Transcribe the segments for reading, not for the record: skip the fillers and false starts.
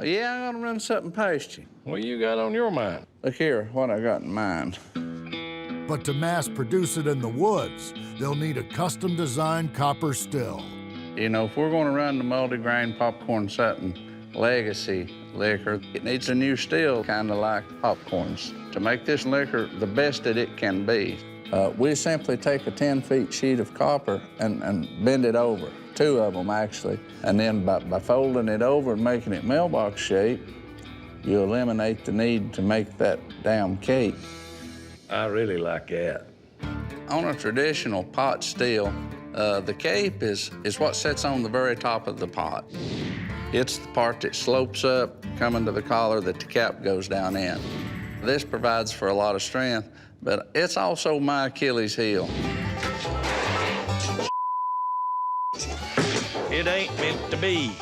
Yeah, I'm gonna run something past you. What you got on your mind? Look here, what I got in mind. But to mass produce it in the woods, they'll need a custom-designed copper still. You know, if we're gonna run the multi-grain popcorn Sutton legacy liquor, it needs a new still, kind of like popcorns. To make this liquor the best that it can be, we simply take a 10-foot sheet of copper and bend it over, 2 of them actually, and then by folding it over and making it mailbox shape, you eliminate the need to make that damn cape. I really like that. On a traditional pot still, the cape is what sits on the very top of the pot. It's the part that slopes up, coming to the collar that the cap goes down in. This provides for a lot of strength, but it's also my Achilles heel. It ain't meant to be.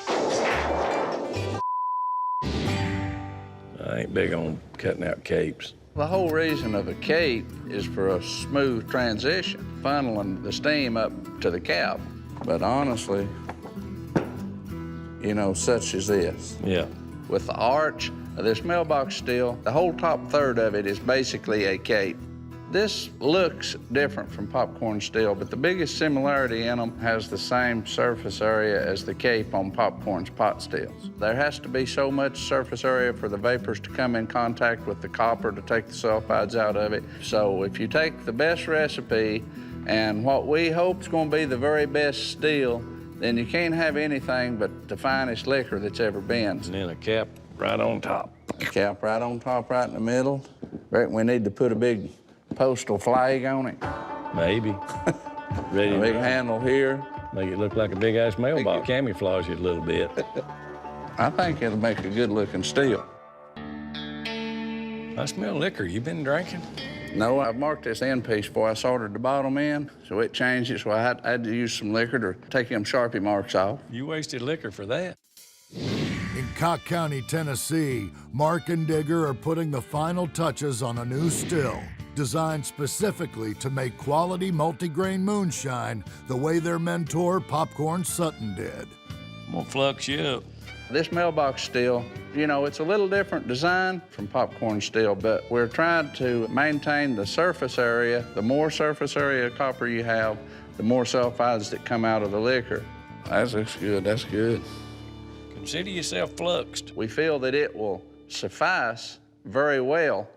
I ain't big on cutting out capes. The whole reason of a cape is for a smooth transition, funneling the steam up to the cap. But honestly, you know, such as this. Yeah. With the arch of this mailbox still, the whole top third of it is basically a cape. This looks different from popcorn still, but the biggest similarity in them has the same surface area as the cape on popcorn's pot stills. There has to be so much surface area for the vapors to come in contact with the copper to take the sulfides out of it. So if you take the best recipe and what we hope is going to be the very best still, then you can't have anything but the finest liquor that's ever been. And then a cap right on top. A cap right on top, right in the middle. Reckon we need to put a big postal flag on it. Maybe. Ready A big handle here. Make it look like a big-ass mailbox. Camouflage it a little bit. I think it'll make a good-looking still. I smell liquor. You been drinking? No, I've marked this end piece before I soldered the bottom in, so it changed it, so I had to use some liquor to take them Sharpie marks off. You wasted liquor for that. In Cocke County, Tennessee, Mark and Digger are putting the final touches on a new still, designed specifically to make quality multigrain moonshine the way their mentor, Popcorn Sutton, did. I'm gonna flux you up. This mailbox still, you know, it's a little different design from popcorn still, but we're trying to maintain the surface area. The more surface area of copper you have, the more sulfides that come out of the liquor. That looks good, that's good. Consider yourself fluxed. We feel that it will suffice very well.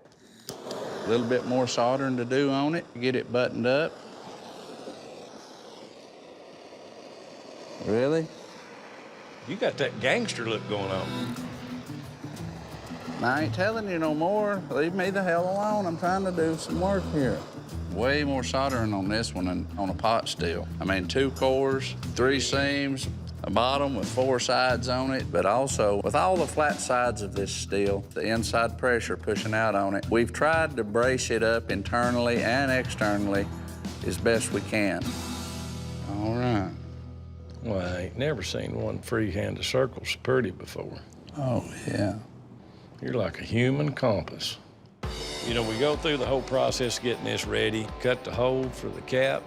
A little bit more soldering to do on it, get it buttoned up. Really? You got that gangster look going on. I ain't telling you no more. Leave me the hell alone. I'm trying to do some work here. Way more soldering on this one than on a pot still. I mean, 2 cores, 3 seams, a bottom with 4 sides on it, but also with all the flat sides of this steel, the inside pressure pushing out on it, we've tried to brace it up internally and externally as best we can. All right. Well, I ain't never seen one freehand a circle so pretty before. Oh, yeah. You're like a human compass. You know, we go through the whole process of getting this ready, cut the hole for the cap.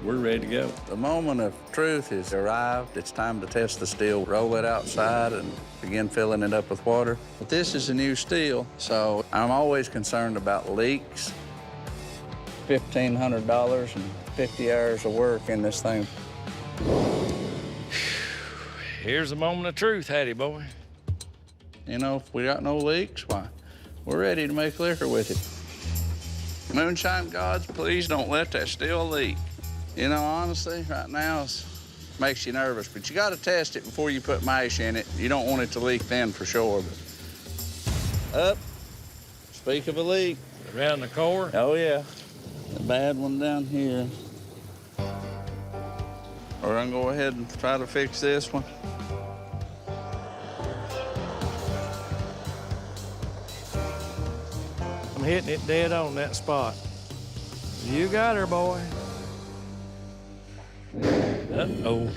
We're ready to go. The moment of truth has arrived. It's time to test the steel, roll it outside, and begin filling it up with water. But this is a new steel, so I'm always concerned about leaks. $1,500 and 50 hours of work in this thing. Here's the moment of truth, Hattie boy. You know, if we got no leaks, why, we're ready to make liquor with it. Moonshine gods, please don't let that steel leak. You know, honestly, right now, it makes you nervous, but you gotta test it before you put mash in it. You don't want it to leak then for sure, but up. Speak of a leak. Around the core? Oh, yeah. A bad one down here. We're gonna go ahead and try to fix this one. I'm hitting it dead on that spot. You got her, boy. Uh-oh.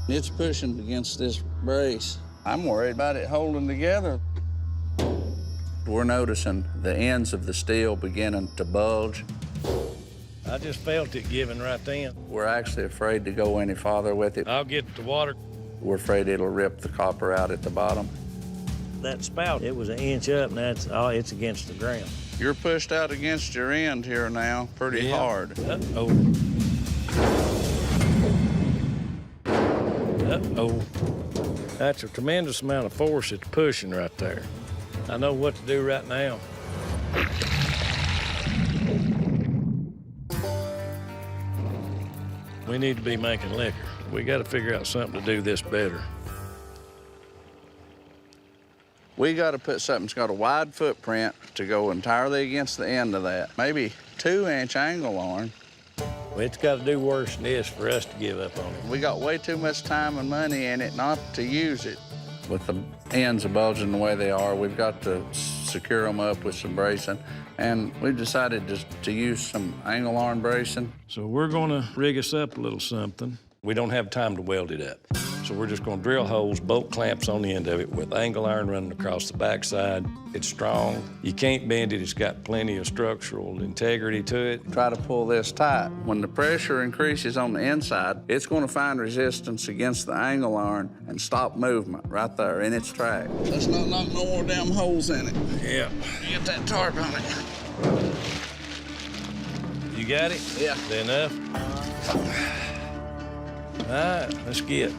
It's pushing against this brace. I'm worried about it holding together. We're noticing the ends of the steel beginning to bulge. I just felt it giving right then. We're actually afraid to go any farther with it. I'll get the water. We're afraid it'll rip the copper out at the bottom. That spout, it was an inch up, and it's against the ground. You're pushed out against your end here now pretty hard. Uh-oh. Uh-oh. That's a tremendous amount of force it's pushing right there. I know what to do right now. We need to be making liquor. We got to figure out something to do this better. We got to put something that's got a wide footprint to go entirely against the end of that. Maybe 2-inch angle arm. Well, it's got to do worse than this for us to give up on it. We got way too much time and money in it not to use it. With the ends bulging the way they are, we've got to secure them up with some bracing. And we've decided to use some angle arm bracing. So we're gonna rig us up a little something. We don't have time to weld it up. So we're just gonna drill holes, bolt clamps on the end of it with angle iron running across the backside. It's strong. You can't bend it. It's got plenty of structural integrity to it. Try to pull this tight. When the pressure increases on the inside, it's gonna find resistance against the angle iron and stop movement right there in its track. Let's not knock no more damn holes in it. Yeah. Get that tarp on it. You got it? Yeah. Is that enough? All right, let's get.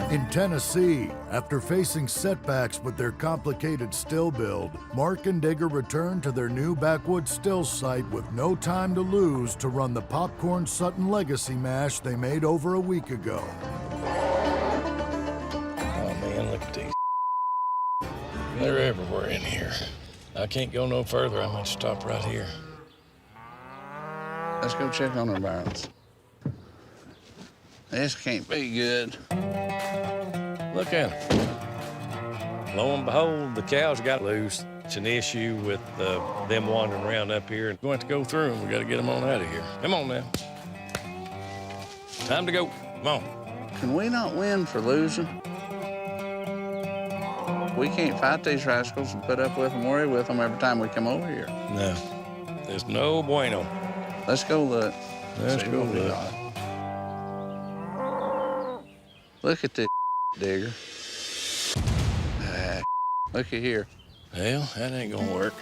In Tennessee, after facing setbacks with their complicated still build, Mark and Digger returned to their new backwoods still site with no time to lose to run the Popcorn Sutton Legacy mash they made over a week ago. Oh, man, look at these. They're everywhere in here. I can't go no further. I might stop right here. Let's go check on our barrels. This can't be good. Look at them. Lo and behold, the cows got loose. It's an issue with them wandering around up here. We're going to go through them. We got to get them on out of here. Come on now. Time to go. Come on. Can we not win for losing? We can't fight these rascals and put up with them, worry with them every time we come over here. No. There's no bueno. Let's go look. Let's See go what we look. got. Look at this, Digger. Look at here. Well, that ain't gonna work.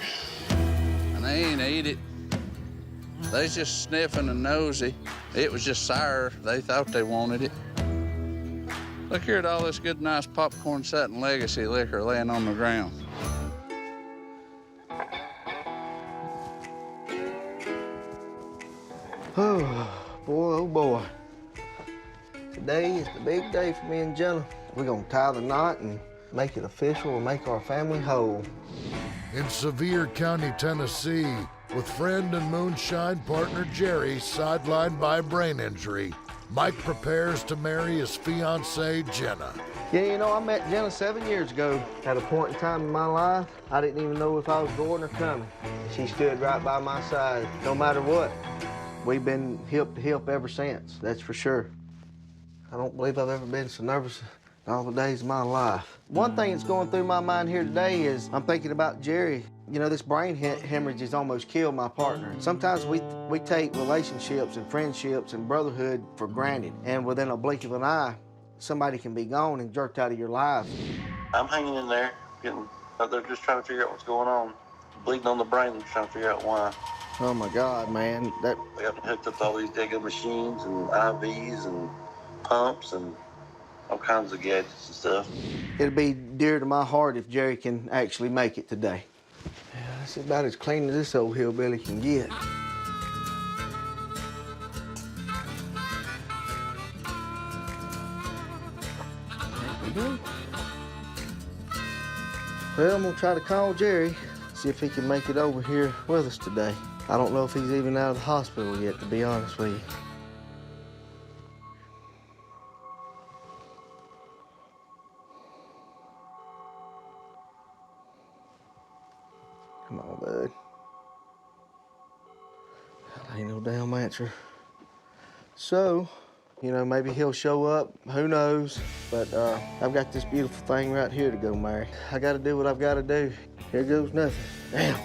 And they ain't ate it. They just sniffing and nosy. It was just sour. They thought they wanted it. Look here at all this good, nice Popcorn Sutton Legacy liquor laying on the ground. Oh, boy, oh, boy. Today is the big day for me and Jenna. We're gonna tie the knot and make it official and make our family whole. In Sevier County, Tennessee, with friend and moonshine partner Jerry sidelined by a brain injury, Mike prepares to marry his fiancée, Jenna. Yeah, you know, I met Jenna 7 years ago. At a point in time in my life, I didn't even know if I was going or coming. She stood right by my side, no matter what. We've been hip to hip ever since, that's for sure. I don't believe I've ever been so nervous in all the days of my life. One thing that's going through my mind here today is I'm thinking about Jerry. You know, this brain hemorrhage has almost killed my partner. Sometimes we take relationships and friendships and brotherhood for granted, and within a blink of an eye, somebody can be gone and jerked out of your life. I'm hanging in there, getting out there just trying to figure out what's going on. Bleeding on the brain, just trying to figure out why. Oh my God, man. They got me hooked up to all these digging machines and IVs and pumps and all kinds of gadgets and stuff. It'll be dear to my heart if Jerry can actually make it today. Yeah, that's about as clean as this old hillbilly can get. Well, I'm gonna try to call Jerry, see if he can make it over here with us today. I don't know if he's even out of the hospital yet, to be honest with you. Come on, bud. That ain't no damn answer. So, you know, maybe he'll show up, who knows? But I've got this beautiful thing right here to go marry. I gotta do what I've gotta do. Here goes nothing. Damn.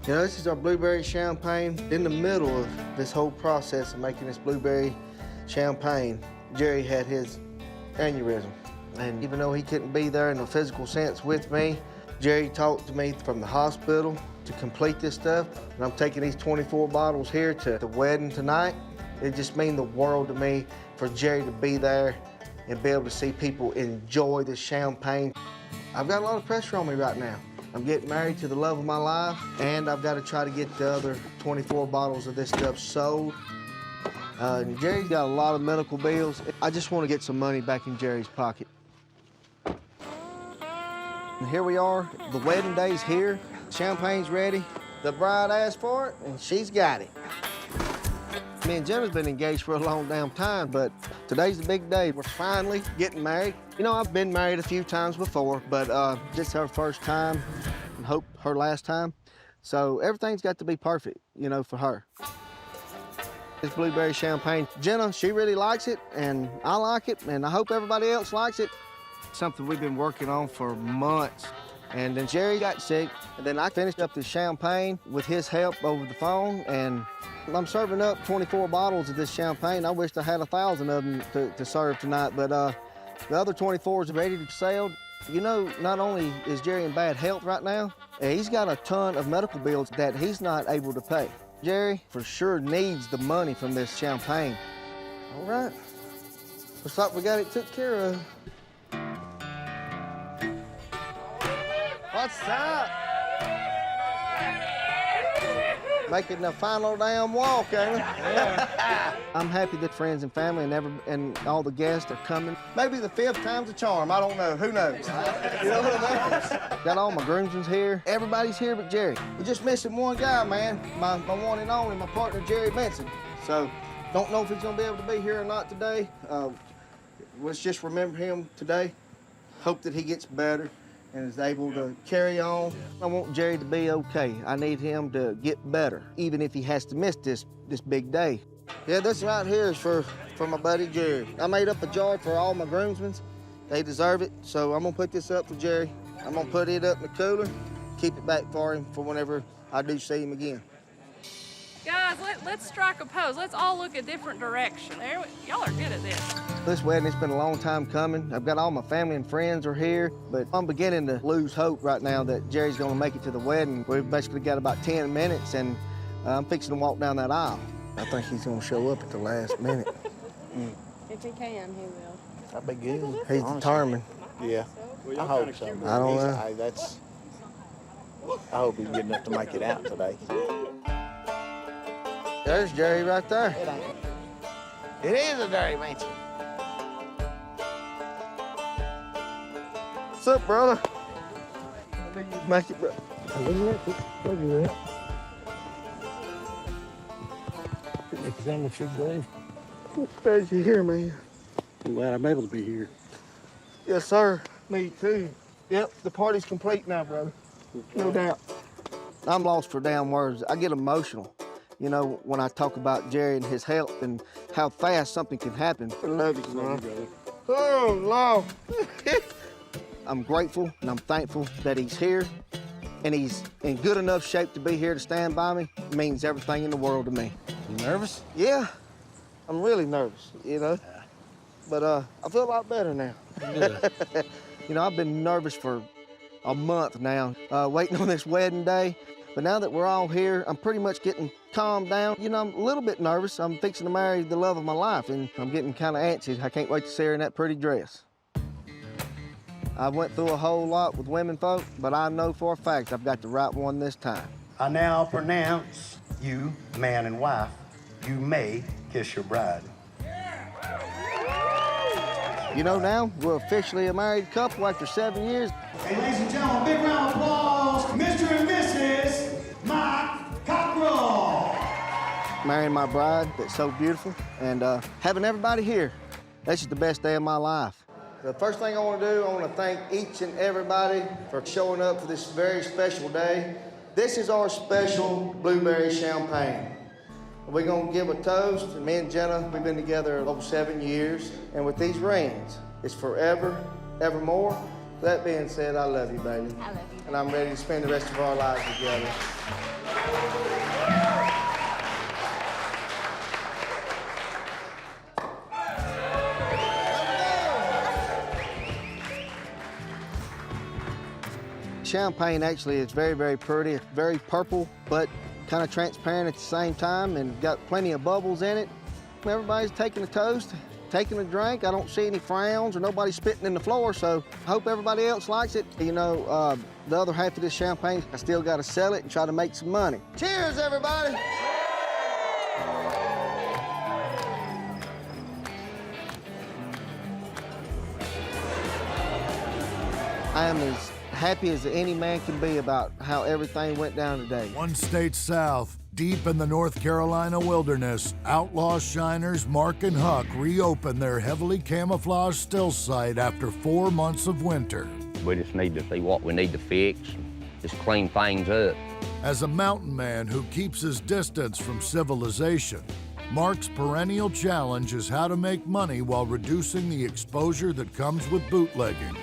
You know, this is our blueberry champagne. In the middle of this whole process of making this blueberry champagne, Jerry had his aneurysm. And even though he couldn't be there in a physical sense with me, Jerry talked to me from the hospital to complete this stuff. And I'm taking these 24 bottles here to the wedding tonight. It just means the world to me for Jerry to be there and be able to see people enjoy this champagne. I've got a lot of pressure on me right now. I'm getting married to the love of my life, and I've got to try to get the other 24 bottles of this stuff sold. And Jerry's got a lot of medical bills. I just want to get some money back in Jerry's pocket. And here we are, the wedding day's here, champagne's ready. The bride asked for it, and she's got it. Me and Jenna's been engaged for a long damn time, but today's the big day. We're finally getting married. You know, I've been married a few times before, but this is her first time, and hope her last time. So everything's got to be perfect, you know, for her. This blueberry champagne, Jenna, she really likes it, and I like it, and I hope everybody else likes it. Something we've been working on for months. And then Jerry got sick, and then I finished up the champagne with his help over the phone, and I'm serving up 24 bottles of this champagne. I wished I had 1,000 of them to serve tonight, but the other 24 is ready to sell. You know, not only is Jerry in bad health right now, he's got a ton of medical bills that he's not able to pay. Jerry for sure needs the money from this champagne. All right, looks like we got it took care of. What's up? Making the final damn walk, ain't we? Yeah. I'm happy that friends and family and all the guests are coming. Maybe the 5th time's a charm. I don't know. Who knows? You know what I mean? Got all my groomsmen here. Everybody's here but Jerry. We're just missing one guy, man. My one and only, my partner, Jerry Benson. So, don't know if he's gonna be able to be here or not today. Let's just remember him today. Hope that he gets better and is able to carry on. I want Jerry to be okay. I need him to get better, even if he has to miss this big day. Yeah, this right here is for my buddy Jerry. I made up a jar for all my groomsmen. They deserve it, so I'm gonna put this up for Jerry. I'm gonna put it up in the cooler, keep it back for him for whenever I do see him again. Guys, let's strike a pose. Let's all look a different direction. Y'all are good at this. This wedding, it's been a long time coming. I've got all my family and friends are here, but I'm beginning to lose hope right now that Jerry's gonna make it to the wedding. We've basically got about 10 minutes, and I'm fixing to walk down that aisle. I think he's gonna show up at the last minute. If he can, he will. That'd be good. He's determined. Yeah, I hope so. I don't know. I hope he's good enough to make it out today. There's Jerry right there. It is a dirty mansion. What's up, brother? Make it, bro. Glad you're here, man. I'm glad I'm able to be here. Yes, sir. Me too. Yep, the party's complete now, brother. No doubt. I'm lost for damn words. I get emotional, you know, when I talk about Jerry and his health and how fast something can happen. I love you, man. Oh, Lord. I'm grateful and I'm thankful that he's here and he's in good enough shape to be here to stand by me. It means everything in the world to me. You nervous? Yeah, I'm really nervous, you know, but I feel a lot better now. Good. You know, I've been nervous for a month now, waiting on this wedding day. But now that we're all here, I'm pretty much getting calmed down. You know, I'm a little bit nervous. I'm fixing to marry the love of my life, and I'm getting kind of antsy. I can't wait to see her in that pretty dress. I went through a whole lot with women folk, but I know for a fact I've got the right one this time. I now pronounce you, man and wife, you may kiss your bride. You know, now we're officially a married couple after 7 years. Hey, ladies and gentlemen, big round of applause, Mr. and Mrs. Mike Cockrell. Marrying my bride that's so beautiful and having everybody here. This is the best day of my life. The first thing I want to do, I want to thank each and everybody for showing up for this very special day. This is our special blueberry champagne. We're going to give a toast, and me and Jenna, we've been together over 7 years, and with these rings, it's forever, evermore. That being said, I love you, baby. I love you. And I'm ready to spend the rest of our lives together. Champagne actually is very, very pretty. It's very purple, but kind of transparent at the same time and got plenty of bubbles in it. Everybody's taking a toast, taking a drink. I don't see any frowns or nobody spitting in the floor, so I hope everybody else likes it. You know, the other half of this champagne, I still got to sell it and try to make some money. Cheers, everybody! I am as happy as any man can be about how everything went down today. One state south, deep in the North Carolina wilderness, outlaw shiners Mark and Huck reopened their heavily camouflaged still site after 4 months of winter. We just need to see what we need to fix, just clean things up. As a mountain man who keeps his distance from civilization, Mark's perennial challenge is how to make money while reducing the exposure that comes with bootlegging.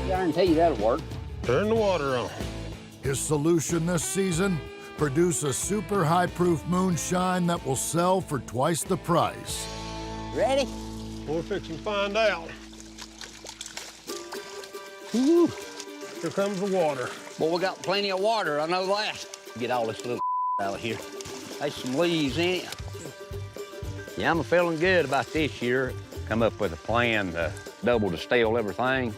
Guarantee you that'll work. Turn the water on. His solution this season? Produce a super high-proof moonshine that will sell for twice the price. Ready? We're fixing to find out. Woo. Here comes the water. Well, we got plenty of water, I know that. Get all this little out of here. There's some leaves in it. Yeah, I'm feeling good about this year. Come up with a plan to double distill everything.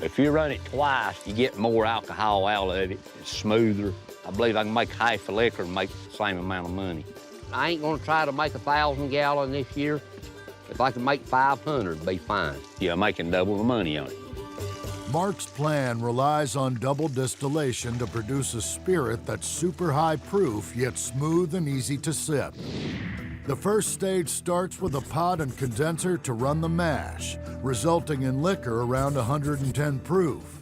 If you run it twice, you get more alcohol out of it. It's smoother. I believe I can make half a liquor and make the same amount of money. I ain't gonna try to make 1,000 gallons this year. If I can make 500, it'd be fine. Yeah, making double the money on it. Mark's plan relies on double distillation to produce a spirit that's super high proof, yet smooth and easy to sip. The first stage starts with a pot and condenser to run the mash, resulting in liquor around 110 proof.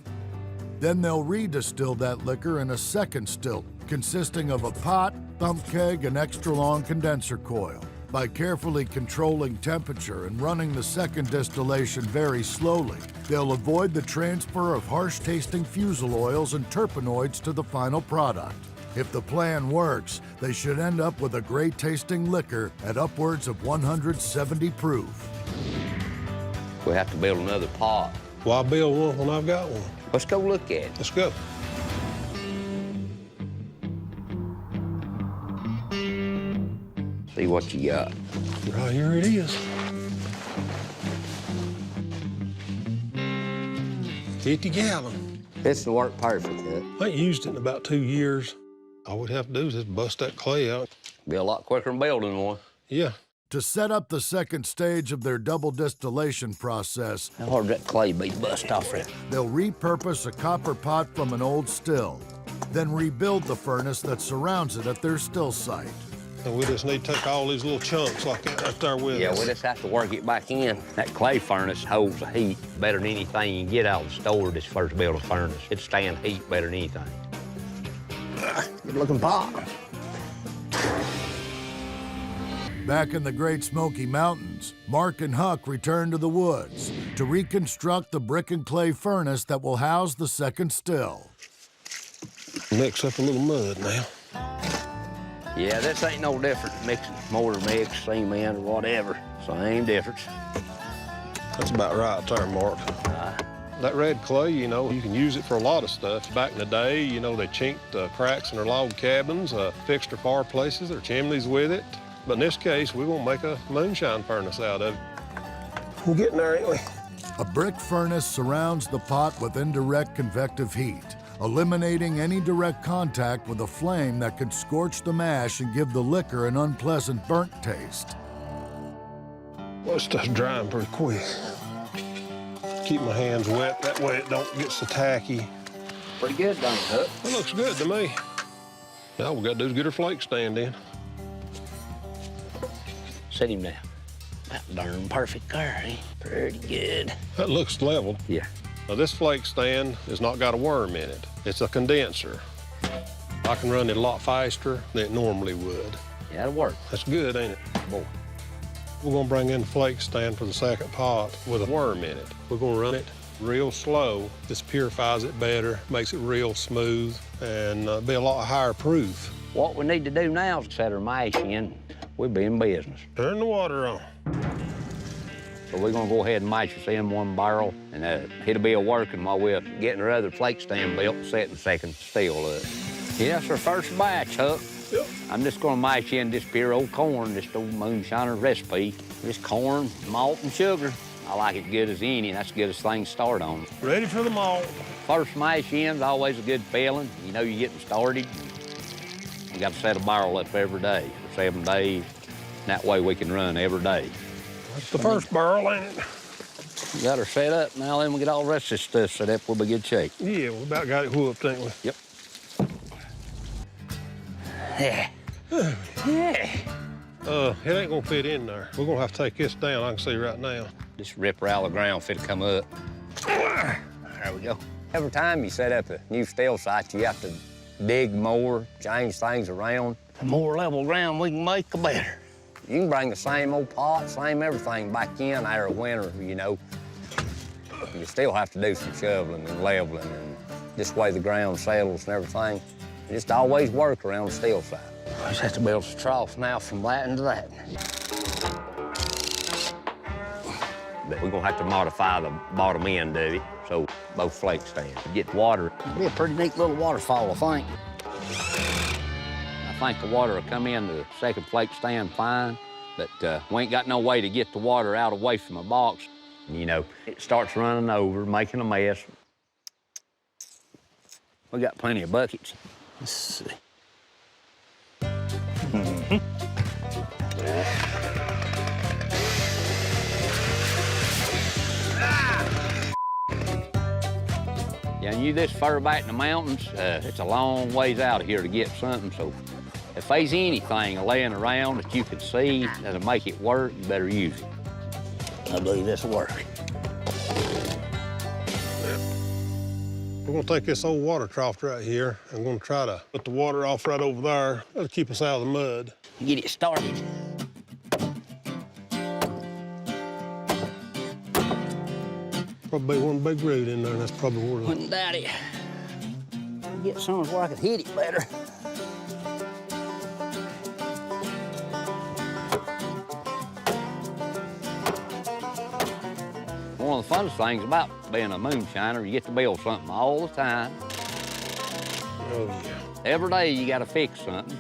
Then they'll redistill that liquor in a second still, consisting of a pot, thump keg, and extra long condenser coil. By carefully controlling temperature and running the second distillation very slowly, they'll avoid the transfer of harsh-tasting fusel oils and terpenoids to the final product. If the plan works, they should end up with a great-tasting liquor at upwards of 170 proof. We have to build another pot. Well, I'll build one when I've got one. Let's go look at it. Let's go. See what you got. Right here it is. 50 gallon. It's to work perfect, huh? I ain't used it in about 2 years. All we'd have to do is just bust that clay out. Be a lot quicker than building one. Yeah. To set up the second stage of their double distillation process, How hard that clay be bust off it? they'll repurpose a copper pot from an old still, then rebuild the furnace that surrounds it at their still site. And we just need to take all these little chunks like that right there with Yeah, us. we just have to work it back in. That clay furnace holds the heat better than anything you can get out of the store, this first built furnace. It stands heat better than anything. Good looking pot. Back in the Great Smoky Mountains, Mark and Huck return to the woods to reconstruct the brick and clay furnace that will house the second still. Mix up a little mud now. Yeah, this ain't no different than mixing mortar mix, cement, or whatever. Same difference. That's about right there, Mark. That red clay, you know, you can use it for a lot of stuff. Back in the day, you know, they chinked cracks in their log cabins, fixed their fireplaces, their chimneys with it. But in this case, we won't make a moonshine furnace out of it. We're getting there, ain't we? A brick furnace surrounds the pot with indirect convective heat, eliminating any direct contact with a flame that could scorch the mash and give the liquor an unpleasant burnt taste. Well, stuff's drying pretty quick. Keep my hands wet, that way it don't get so tacky. Pretty good, don't it, Huck? It looks good to me. Now all we gotta do is get our flake stand in. Set him down. That darn perfect there, eh? Pretty good. That looks level. Yeah. Now this flake stand has not got a worm in it. It's a condenser. I can run it a lot faster than it normally would. Yeah, that'll work. That's good, ain't it? Boy. We're gonna bring in the flake stand for the second pot with a worm in it. We're gonna run it real slow. This purifies it better, makes it real smooth, and be a lot higher proof. What we need to do now is set our mash in. We'll be in business. Turn the water on. So we're gonna go ahead and mash this in one barrel, and it'll be a working while we're getting our other flake stand built, setting second steel up. Yeah, that's our first batch, Huck. Yep. I'm just gonna mash in this pure old corn, this old Moonshiners recipe. Just corn, malt, and sugar. I like it good as any, and that's the goodest thing to start on. Ready for the malt. First mash in's always a good feeling. You know you're getting started. You got to set a barrel up every day for 7 days. That way we can run every day. That's the first barrel, ain't it? We got her set up. Now then we get all the rest of this stuff set up, we'll be good shape. Yeah, we about got it whooped, ain't we? Yep. Yeah. Yeah. It ain't gonna fit in there. We're gonna have to take this down, I can see right now. Just rip her out of the ground if it'll come up. There we go. Every time you set up a new steel site, you have to dig more, change things around. The more level ground we can make, the better. You can bring the same old pot, same everything back in there winter, you know. You still have to do some shoveling and leveling, and this way the ground settles and everything. Just always work around the steel site. I just have to build a trough now from that into that. But we're gonna have to modify the bottom end of it, so both flake stands. To get water, it'll be a pretty neat little waterfall, I think. I think the water will come in the second flake stand fine, but we ain't got no way to get the water out away from the box. You know, it starts running over, making a mess. We got plenty of buckets. Let's see. Yeah, and you this far back in the mountains, it's a long ways out of here to get something, so if there's anything laying around that you can see that'll make it work, you better use it. I believe this will work. We're gonna take this old water trough right here and we're gonna try to put the water off right over there. That'll keep us out of the mud. Get it started. Probably one big root in there, and that's probably where the... Wouldn't doubt it. Get somewhere where I could hit it better. One of the funnest things about being a moonshiner, you get to build something all the time. Oh, yeah. Every day you gotta fix something.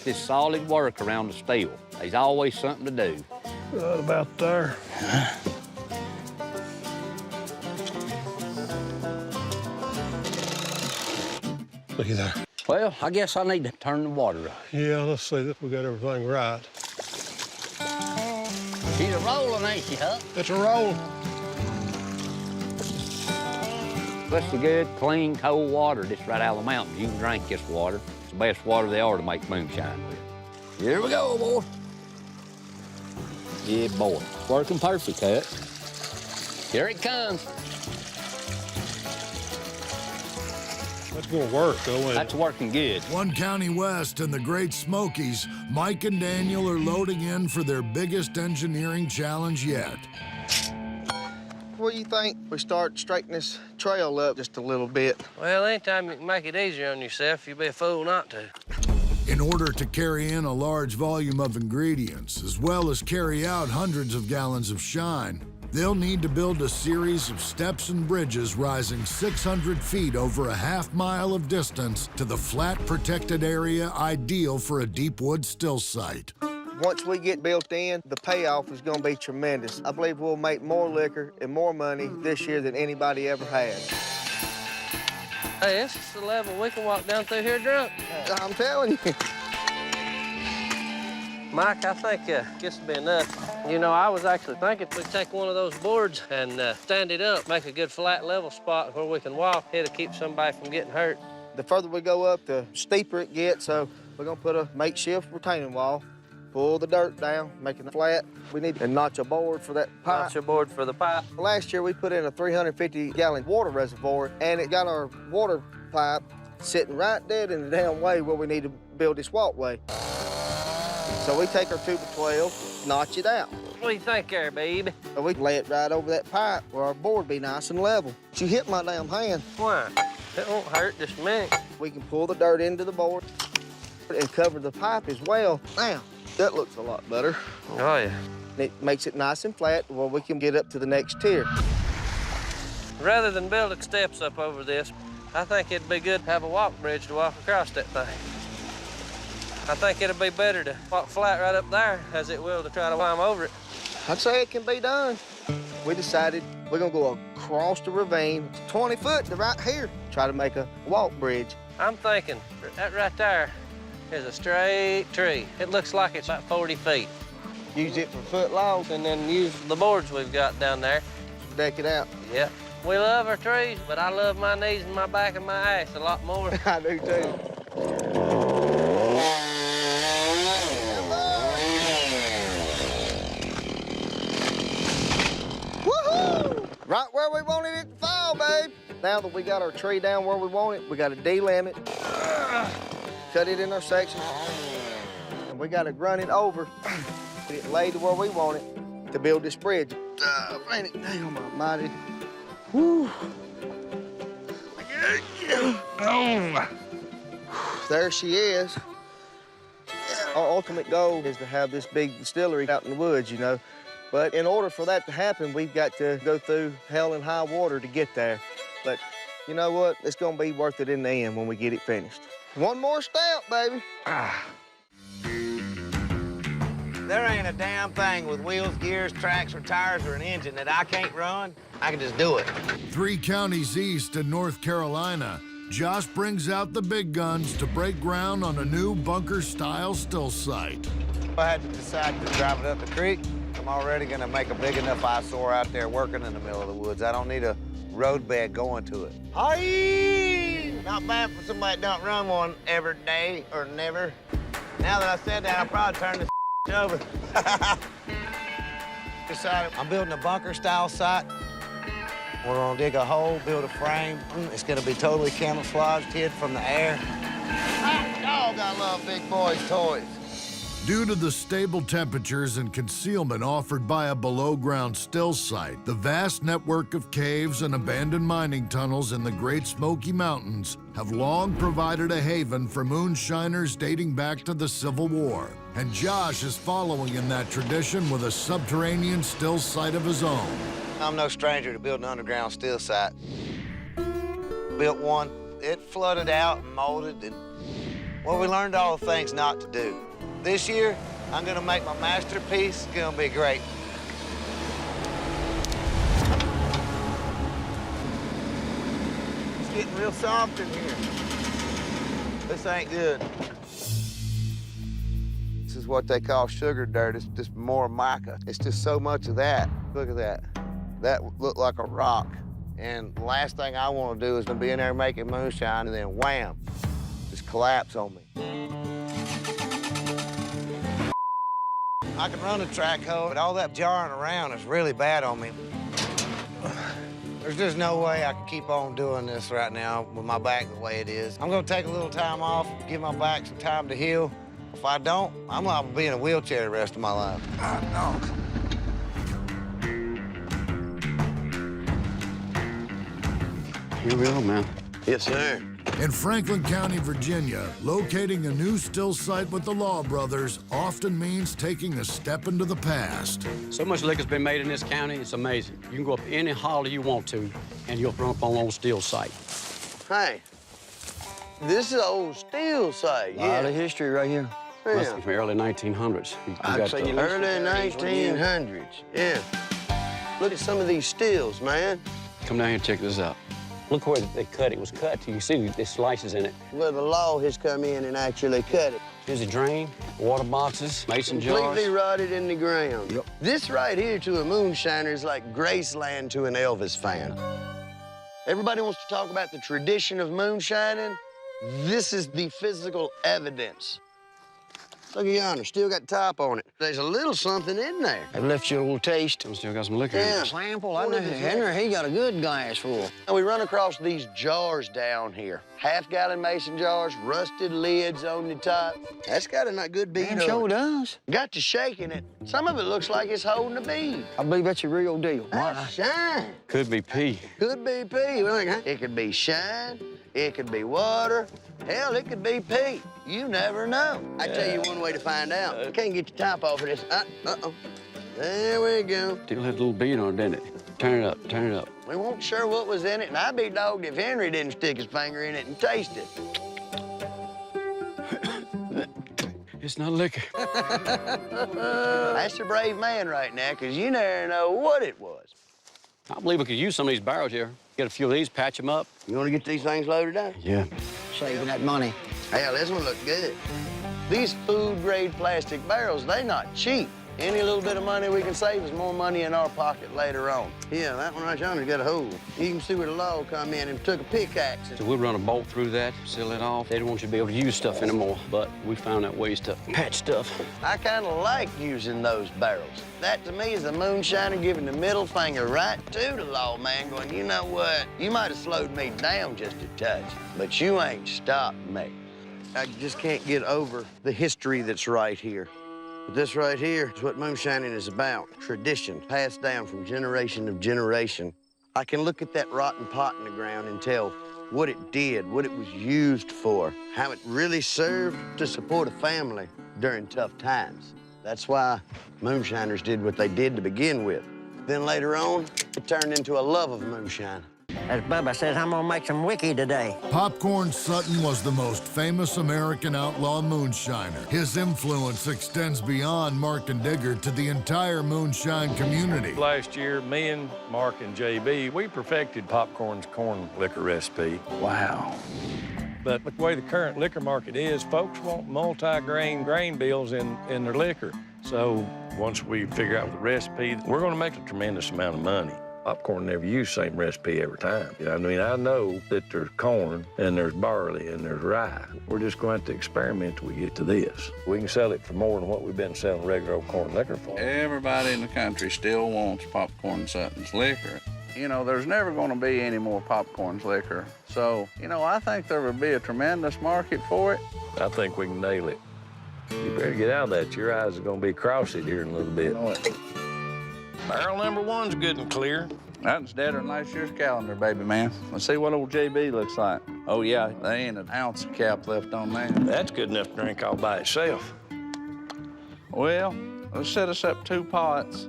Just solid work around the steel. There's always something to do. Right about there. Looky there. Well, I guess I need to turn the water up. Yeah, let's see that we got everything right. She's a rolling, ain't she, Huck? It's a roll. This is good, clean, cold water just right out of the mountains. You can drink this water. It's the best water they are to make moonshine with. Here we go, boy. Yeah, boy. Working perfect, Huck. Here it comes. That's gonna work, though, ain't That's it? working good. One county west in the Great Smokies, Mike and Daniel are loading in for their biggest engineering challenge yet. What do you think we start straightening this trail up just a little bit? Well, anytime you can make it easier on yourself, you'd be a fool not to. In order to carry in a large volume of ingredients, as well as carry out hundreds of gallons of shine, they'll need to build a series of steps and bridges rising 600 feet over a half-mile of distance to the flat, protected area ideal for a deep wood still site. Once we get built in, the payoff is gonna be tremendous. I believe we'll make more liquor and more money this year than anybody ever had. Hey, this is the level we can walk down through here drunk. I'm telling you. Mike, I think this will be enough. You know, I was actually thinking if we take one of those boards and stand it up, make a good flat level spot where we can walk, it'll keep somebody from getting hurt. The further we go up, the steeper it gets, so we're gonna put a makeshift retaining wall, pull the dirt down, making it flat. We need to notch a board for that pipe. Notch a board for the pipe. Last year, we put in a 350-gallon water reservoir, and it got our water pipe sitting right dead in the damn way where we need to build this walkway. So we take our 2x12, notch it out. What do you think there, baby? So we lay it right over that pipe where our board be nice and level. But you hit my damn hand. Why? It won't hurt just a minute. We can pull the dirt into the board and cover the pipe as well. Now, That looks a lot better. Oh, yeah. It makes it nice and flat where we can get up to the next tier. Rather than building steps up over this, I think it'd be good to have a walk bridge to walk across that thing. I think it'll be better to walk flat right up there as it will to try to climb over it. I'd say it can be done. We decided we're gonna go across the ravine, 20 foot to right here, try to make a walk bridge. I'm thinking that right there is a straight tree. It looks like it's about 40 feet. Use it for foot logs. And then use the boards we've got down there. Deck it out. Yeah. We love our trees, but I love my knees and my back and my ass a lot more. I do too. Woohoo! Right where we wanted it to fall, babe. Now that we got our tree down where we want it, we got to delimb it, cut it in our sections, and we got to run it over, get it laid to where we want it to build this bridge. Man, it down, almighty. Whew. Oh. There she is. Our ultimate goal is to have this big distillery out in the woods, you know. But in order for that to happen, we've got to go through hell and high water to get there. But you know what? It's gonna be worth it in the end when we get it finished. One more step, baby. There ain't a damn thing with wheels, gears, tracks, or tires, or an engine that I can't run. I can just do it. 3 counties east in North Carolina, Josh brings out the big guns to break ground on a new bunker-style still site. I had to decide to drive it up the creek. I'm already gonna make a big enough eyesore out there working in the middle of the woods. I don't need a road bed going to it. Aye! Not bad for somebody that don't run one every day or never. Now that I said that, I'll probably turn this over. Decided I'm building a bunker-style site. We're gonna dig a hole, build a frame. It's gonna be totally camouflaged, hid from the air. Hot dog, I love big boys' toys. Due to the stable temperatures and concealment offered by a below-ground still site, the vast network of caves and abandoned mining tunnels in the Great Smoky Mountains have long provided a haven for moonshiners dating back to the Civil War. And Josh is following in that tradition with a subterranean still site of his own. I'm no stranger to building an underground still site. Built one, it flooded out and molded, and well, we learned all the things not to do. This year, I'm gonna make my masterpiece. It's gonna be great. It's getting real soft in here. This ain't good. This is what they call sugar dirt. It's just more mica. It's just so much of that. Look at that. That looked like a rock. And the last thing I want to do is to be in there making moonshine and then wham, just collapse on me. I can run a track hoe, but all that jarring around is really bad on me. There's just no way I can keep on doing this right now with my back the way it is. I'm gonna take a little time off, give my back some time to heal. If I don't, I'm gonna be in a wheelchair the rest of my life. Here we go, man. Yes, sir. In Franklin County, Virginia, locating a new still site with the Law Brothers often means taking a step into the past. So much liquor's been made in this county, it's amazing. You can go up any holler you want to, and you'll run up on an old steel site. Hey, this is an old steel site, yeah. A lot of history right here. Yeah. Must be from the early 1900s. I'd say early 1900s, yeah. Look at some of these stills, man. Come down here and check this out. Look where they cut it. Was cut. You can see the slices in it. Where the law has come in and actually cut it. Here's a drain, water boxes, mason jars. Completely rotted in the ground. Yep. This right here to a moonshiner is like Graceland to an Elvis fan. Everybody wants to talk about the tradition of moonshining. This is the physical evidence. Look at yonder, still got top on it. There's a little something in there. It left you a little taste. Still got some liquor in Yeah. it. Sample, I know. Henry, he got a good glass full. And we run across these jars down here. Half-gallon mason jars, rusted lids on the top. That's got a not good bead on it. Sure does. Got to shaking it. Some of it looks like it's holding a bead. I believe that's a real deal. That's shine. Could be pee. Could be pee. It could be shine. It could be water. Hell, it could be peat. You never know. I tell you one way to find out. I can't get the top off of this. Uh-oh. There we go. Still had a little bead on it, didn't it? Turn it up, turn it up. We weren't sure what was in it, and I'd be dogged if Henry didn't stick his finger in it and taste it. It's not liquor. That's a brave man right now, because you never know what it was. I believe we could use some of these barrels here. Get a few of these, patch them up. You want to get these things loaded up? Yeah. Saving that money. Hell, this one look good. These food-grade plastic barrels, they not cheap. Any little bit of money we can save is more money in our pocket later on. Yeah, that one right yonder's got a hole. You can see where the log come in and took a pickaxe. So we'll run a bolt through that, seal it off. They don't want you to be able to use stuff anymore, but we found out ways to patch stuff. I kind of like using those barrels. That, to me, is the moonshiner giving the middle finger right to the lawman, going, you know what? You might have slowed me down just a touch, but you ain't stopped me. I just can't get over the history that's right here. But this right here is what moonshining is about. Tradition, passed down from generation to generation. I can look at that rotten pot in the ground and tell what it did, what it was used for, how it really served to support a family during tough times. That's why moonshiners did what they did to begin with. Then later on, it turned into a love of moonshine. As Bubba says, I'm gonna make some wiki today. Popcorn Sutton was the most famous American outlaw moonshiner. His influence extends beyond Mark and Digger to the entire moonshine community. Last year, me and Mark and JB, we perfected Popcorn's corn liquor recipe. Wow. But the way the current liquor market is, folks want multi-grain grain bills in their liquor. So once we figure out the recipe, we're gonna make a tremendous amount of money. Popcorn never used the same recipe every time. You know, I mean, I know that there's corn and there's barley and there's rye. We're just going to have to experiment till we get to this. We can sell it for more than what we've been selling regular old corn liquor for. Everybody in the country still wants Popcorn Sutton's liquor. You know, there's never going to be any more Popcorn's liquor. So, you know, I think there would be a tremendous market for it. I think we can nail it. You better get out of that. Your eyes are going to be cross-eyed here in a little bit. Barrel number one's good and clear. That's deader than last year's calendar, baby man. Let's see what old JB looks like. Oh, yeah, there ain't an ounce of cap left on that. That's good enough to drink all by itself. Well, let's set us up 2 pots,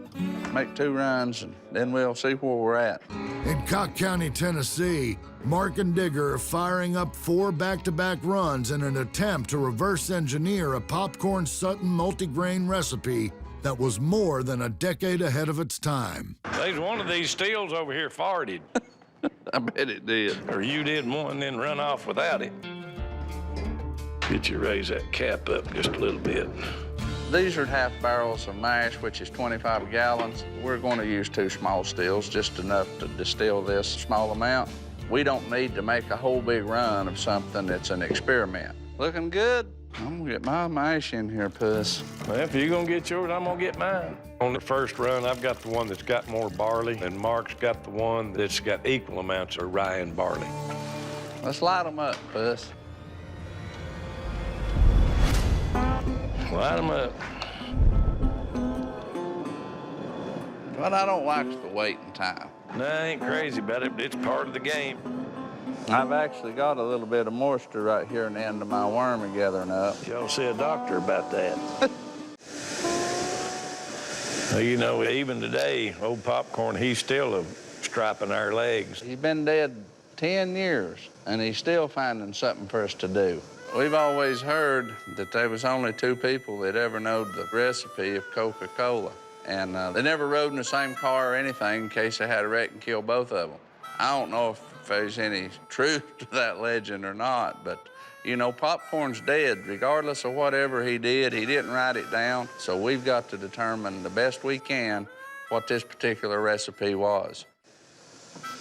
make 2 runs, and then we'll see where we're at. In Cock County, Tennessee, Mark and Digger are firing up 4 back-to-back runs in an attempt to reverse engineer a Popcorn Sutton multigrain recipe that was more than a decade ahead of its time. There's one of these stills over here farted. I bet it did. Or you did one, then run off without it. Get you raise that cap up just a little bit. These are half barrels of mash, which is 25 gallons. We're going to use 2 small stills, just enough to distill this small amount. We don't need to make a whole big run of something that's an experiment. Looking good? I'm gonna get my mash in here, Puss. Well, if you're gonna get yours, I'm gonna get mine. On the first run, I've got the one that's got more barley, and Mark's got the one that's got equal amounts of rye and barley. Let's light them up, Puss. Light them up. What I don't like is the waiting time. No, I ain't crazy about it, but it's part of the game. I've actually got a little bit of moisture right here in the end of my worm gathering up. Y'all see a doctor about that. Well, you know, even today, old Popcorn, he's still striping our legs. He's been dead 10 years, and he's still finding something for us to do. We've always heard that there was only 2 people that ever knowed the recipe of Coca-Cola, and they never rode in the same car or anything in case they had a wreck and killed both of them. I don't know if there's any truth to that legend or not, but, you know, Popcorn's dead. Regardless of whatever he did, he didn't write it down, so we've got to determine the best we can what this particular recipe was.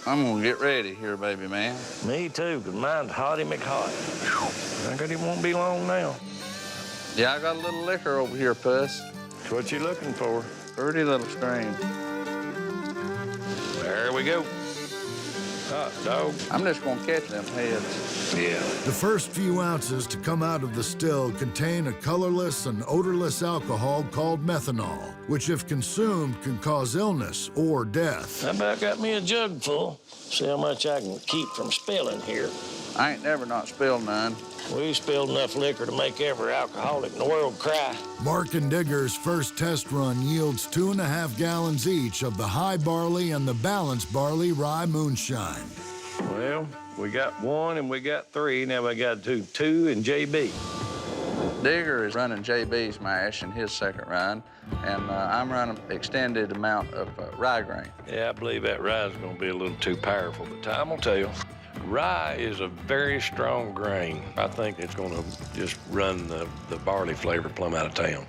I'm gonna get ready here, baby man. Me too, because mine's hotty McHot. I think it won't be long now. Yeah, I got a little liquor over here, Puss. That's what you looking for. Pretty little stream. There we go. Hot dog. I'm just gonna catch them heads. Yeah. The first few ounces to come out of the still contain a colorless and odorless alcohol called methanol, which if consumed can cause illness or death. How about got me a jug full? See how much I can keep from spilling here. I ain't never not spilled none. We spilled enough liquor to make every alcoholic in the world cry. Mark and Digger's first test run yields 2.5 gallons each of the high barley and the balanced barley rye moonshine. Well, we got 1 and we got 3. Now we got to do 2 and JB. Digger is running JB's mash in his second run, and I'm running extended amount of rye grain. Yeah, I believe that rye is going to be a little too powerful, but time will tell. Rye is a very strong grain. I think it's going to just run the barley flavor plumb out of town.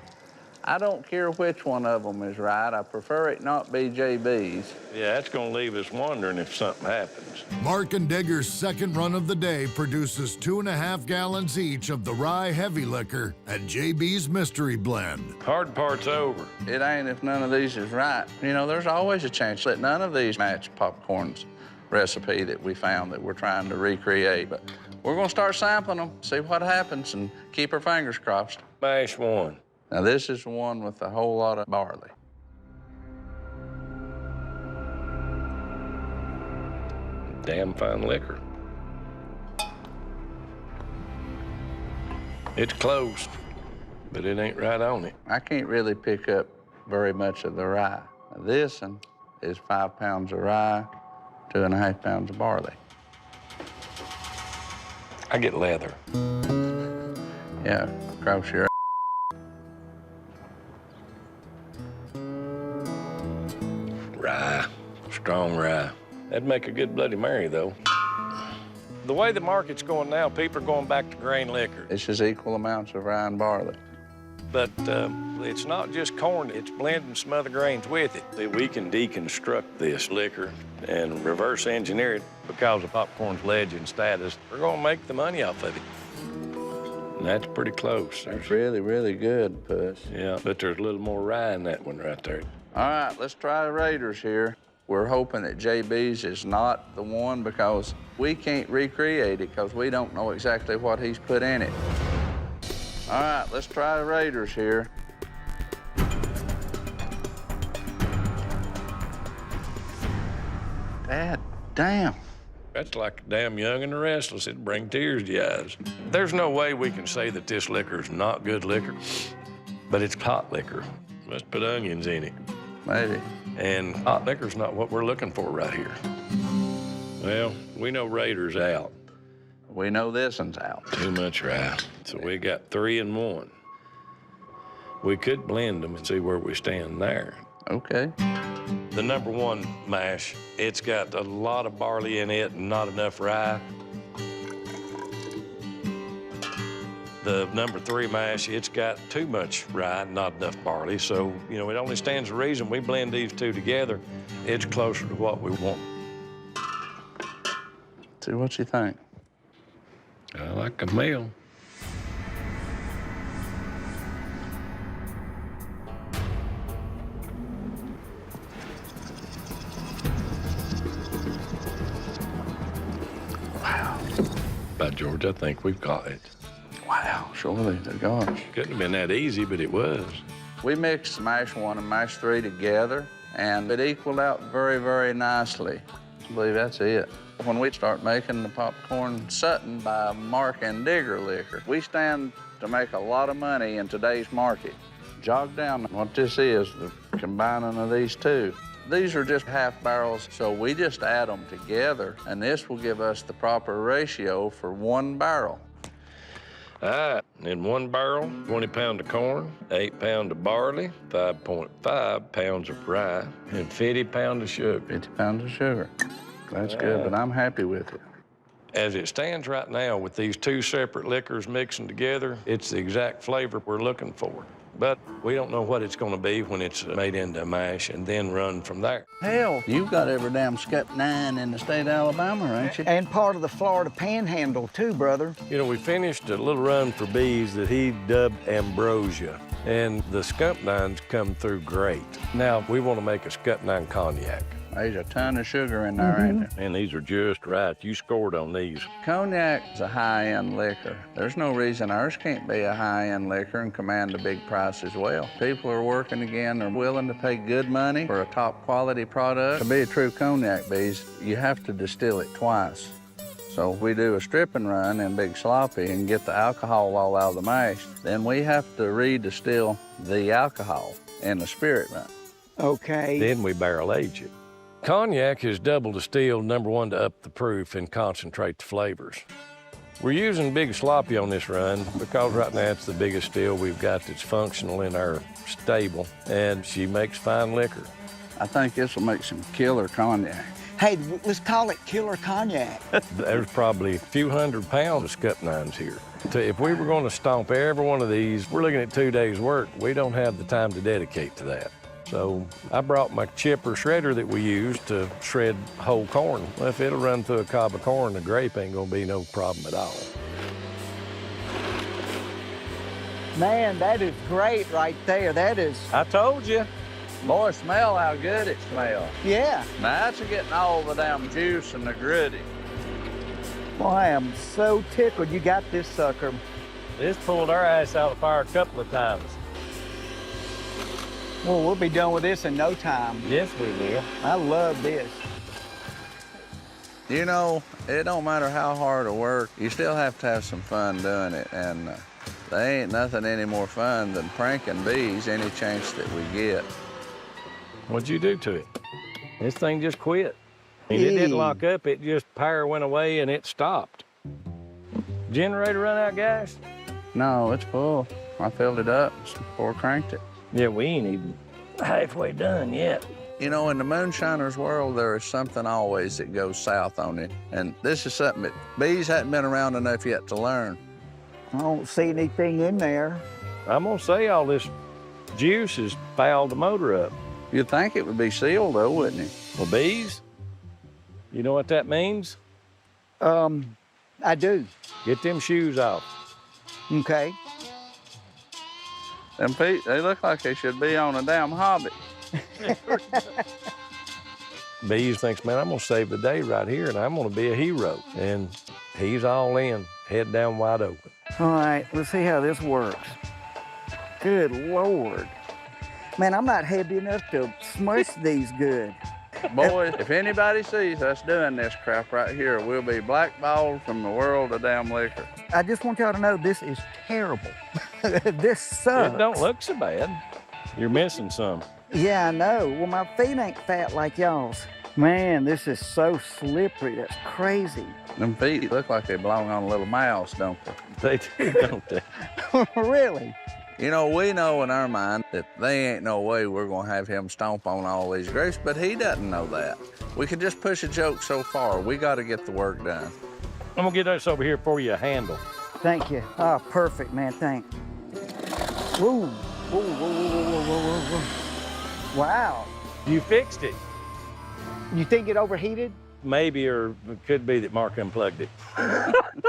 I don't care which one of them is right. I prefer it not be JB's. Yeah, that's going to leave us wondering if something happens. Mark and Digger's second run of the day produces 2.5 gallons each of the rye heavy liquor and JB's mystery blend. Hard part's over. It ain't if none of these is right. You know, there's always a chance that none of these match Popcorn's recipe that we found that we're trying to recreate. But we're gonna start sampling them, see what happens, and keep our fingers crossed. Mash 1. Now, this is one with a whole lot of barley. Damn fine liquor. It's close, but it ain't right on it. I can't really pick up very much of the rye. Now, this one is 5 pounds of rye, 2.5 pounds of barley. I get leather. Yeah, cross your Rye, strong rye. That'd make a good Bloody Mary, though. The way the market's going now, people are going back to grain liquor. This is equal amounts of rye and barley. But it's not just corn, it's blending some other grains with it. That we can deconstruct this liquor and reverse engineer it because of Popcorn's legend status. We're gonna make the money off of it. And that's pretty close. That's really, really good, Puss. Yeah, but there's a little more rye in that one right there. All right, let's try the Raiders here. We're hoping that JB's is not the one because we can't recreate it because we don't know exactly what he's put in it. All right, let's try the Raiders here. Dad, damn. That's like damn young and the restless. It'd bring tears to your eyes. There's no way we can say that this liquor is not good liquor, but it's hot liquor. Let's put onions in it. Maybe. And hot liquor's not what we're looking for right here. Well, we know Raiders out. We know this one's out. Too much rye. So we got 3 and 1. We could blend them and see where we stand there. Okay. The number 1 mash, it's got a lot of barley in it and not enough rye. The number 3 mash, it's got too much rye, not enough barley. So, you know, it only stands to reason we blend these two together, it's closer to what we want. See what you think. I like a meal. Wow. By George, I think we've got it. Wow, surely to gosh. Couldn't have been that easy, but it was. We mixed mash 1 and mash 3 together, and it equaled out very, very nicely. I believe that's it. When we start making the Popcorn Sutton by Mark and Digger liquor, we stand to make a lot of money in today's market. Jog down what this is, the combining of these two. These are just half barrels, so we just add them together, and this will give us the proper ratio for 1 barrel. All right, in 1 barrel, 20 pounds of corn, 8 pounds of barley, 5.5 pounds of rye, and 50 pounds of sugar. 50 pounds of sugar. That's good, but I'm happy with it. As it stands right now, with these 2 separate liquors mixing together, it's the exact flavor we're looking for. But we don't know what it's gonna be when it's made into a mash and then run from there. Hell, you've got every damn Scup 9 in the state of Alabama, ain't you? And part of the Florida Panhandle, too, brother. You know, we finished a little run for bees that he dubbed Ambrosia, and the Skunk 9s come through great. Now, we want to make a Skunk 9 cognac. There's a ton of sugar in there, ain't there? And these are just right. You scored on these. Cognac is a high-end liquor. There's no reason ours can't be a high-end liquor and command a big price as well. People are working again. They're willing to pay good money for a top quality product. To be a true cognac bees, you have to distill it twice. So if we do a stripping run in Big Sloppy and get the alcohol all out of the mash, then we have to redistill the alcohol in the spirit run. Okay. Then we barrel age it. Cognac is double distilled, number one, to up the proof and concentrate the flavors. We're using Big Sloppy on this run because right now it's the biggest still we've got that's functional in our stable, and she makes fine liquor. I think this will make some killer cognac. Hey, let's call it Killer Cognac. There's probably a few 100 pounds of scup nines here. If we were going to stomp every one of these, we're looking at 2 days' work. We don't have the time to dedicate to that. So I brought my chipper shredder that we use to shred whole corn. Well, if it'll run through a cob of corn, the grape ain't gonna be no problem at all. Man, that is great right there. That is, I told you. Boy, smell how good it smells. yeah. Now that's getting all the damn juice and the gritty. Well, I am so tickled you got this sucker. This pulled our ass out of the fire a couple of times. Well, we'll be done with this in no time. Yes, we will. I love this. You know, it don't matter how hard it work, you still have to have some fun doing it. And there ain't nothing any more fun than pranking bees any chance that we get. What'd you do to it? This thing just quit. It didn't lock up, it just power went away and it stopped. Generator run out gas? No, it's full. I filled it up before I cranked it. Yeah, we ain't even halfway done yet. You know, in the Moonshiners world, there is something always that goes south on it. And this is something that bees hadn't been around enough yet to learn. I don't see anything in there. I'm gonna say all this juice has fouled the motor up. You'd think it would be sealed though, wouldn't it? Well, bees, you know what that means? I do. Get them shoes off. Okay. Them feet, they look like they should be on a damn hobbit. Bees thinks, man, I'm gonna save the day right here and I'm gonna be a hero. And he's all in, head down wide open. All right, let's see how this works. Good Lord. Man, I'm not heavy enough to smush these good. Boys, if anybody sees us doing this crap right here, we'll be blackballed from the world of damn liquor. I just want y'all to know this is terrible. This sucks. It don't look so bad. You're missing some. Yeah, I know. Well, my feet ain't fat like y'all's. Man, this is so slippery. That's crazy. Them feet look like they belong on a little mouse, don't they? They do, don't they? Really? You know, we know in our mind that they ain't no way we're gonna have him stomp on all these grapes, but he doesn't know that. We can just push a joke so far. We gotta get the work done. I'm gonna get this over here for you a handle. Thank you. Oh, perfect, man. Thanks. Whoa. Whoa, whoa, whoa, whoa, whoa, whoa, whoa. Wow. You fixed it. You think it overheated? Maybe, or it could be that Mark unplugged it.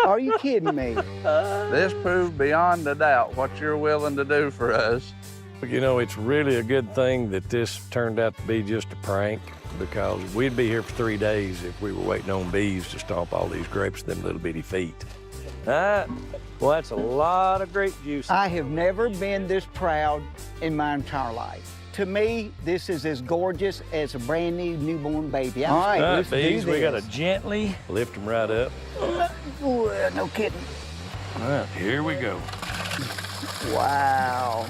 Are you kidding me? This proved beyond a doubt what you're willing to do for us. You know, it's really a good thing that this turned out to be just a prank, because we'd be here for 3 days if we were waiting on bees to stomp all these grapes with them little bitty feet. Well, that's a lot of grape juice. I have never been this proud in my entire life. To me, this is as gorgeous as a brand new newborn baby. All right, let's bees, do this. we gotta gently lift them right up. Ooh, no kidding. All right, here we go. Wow.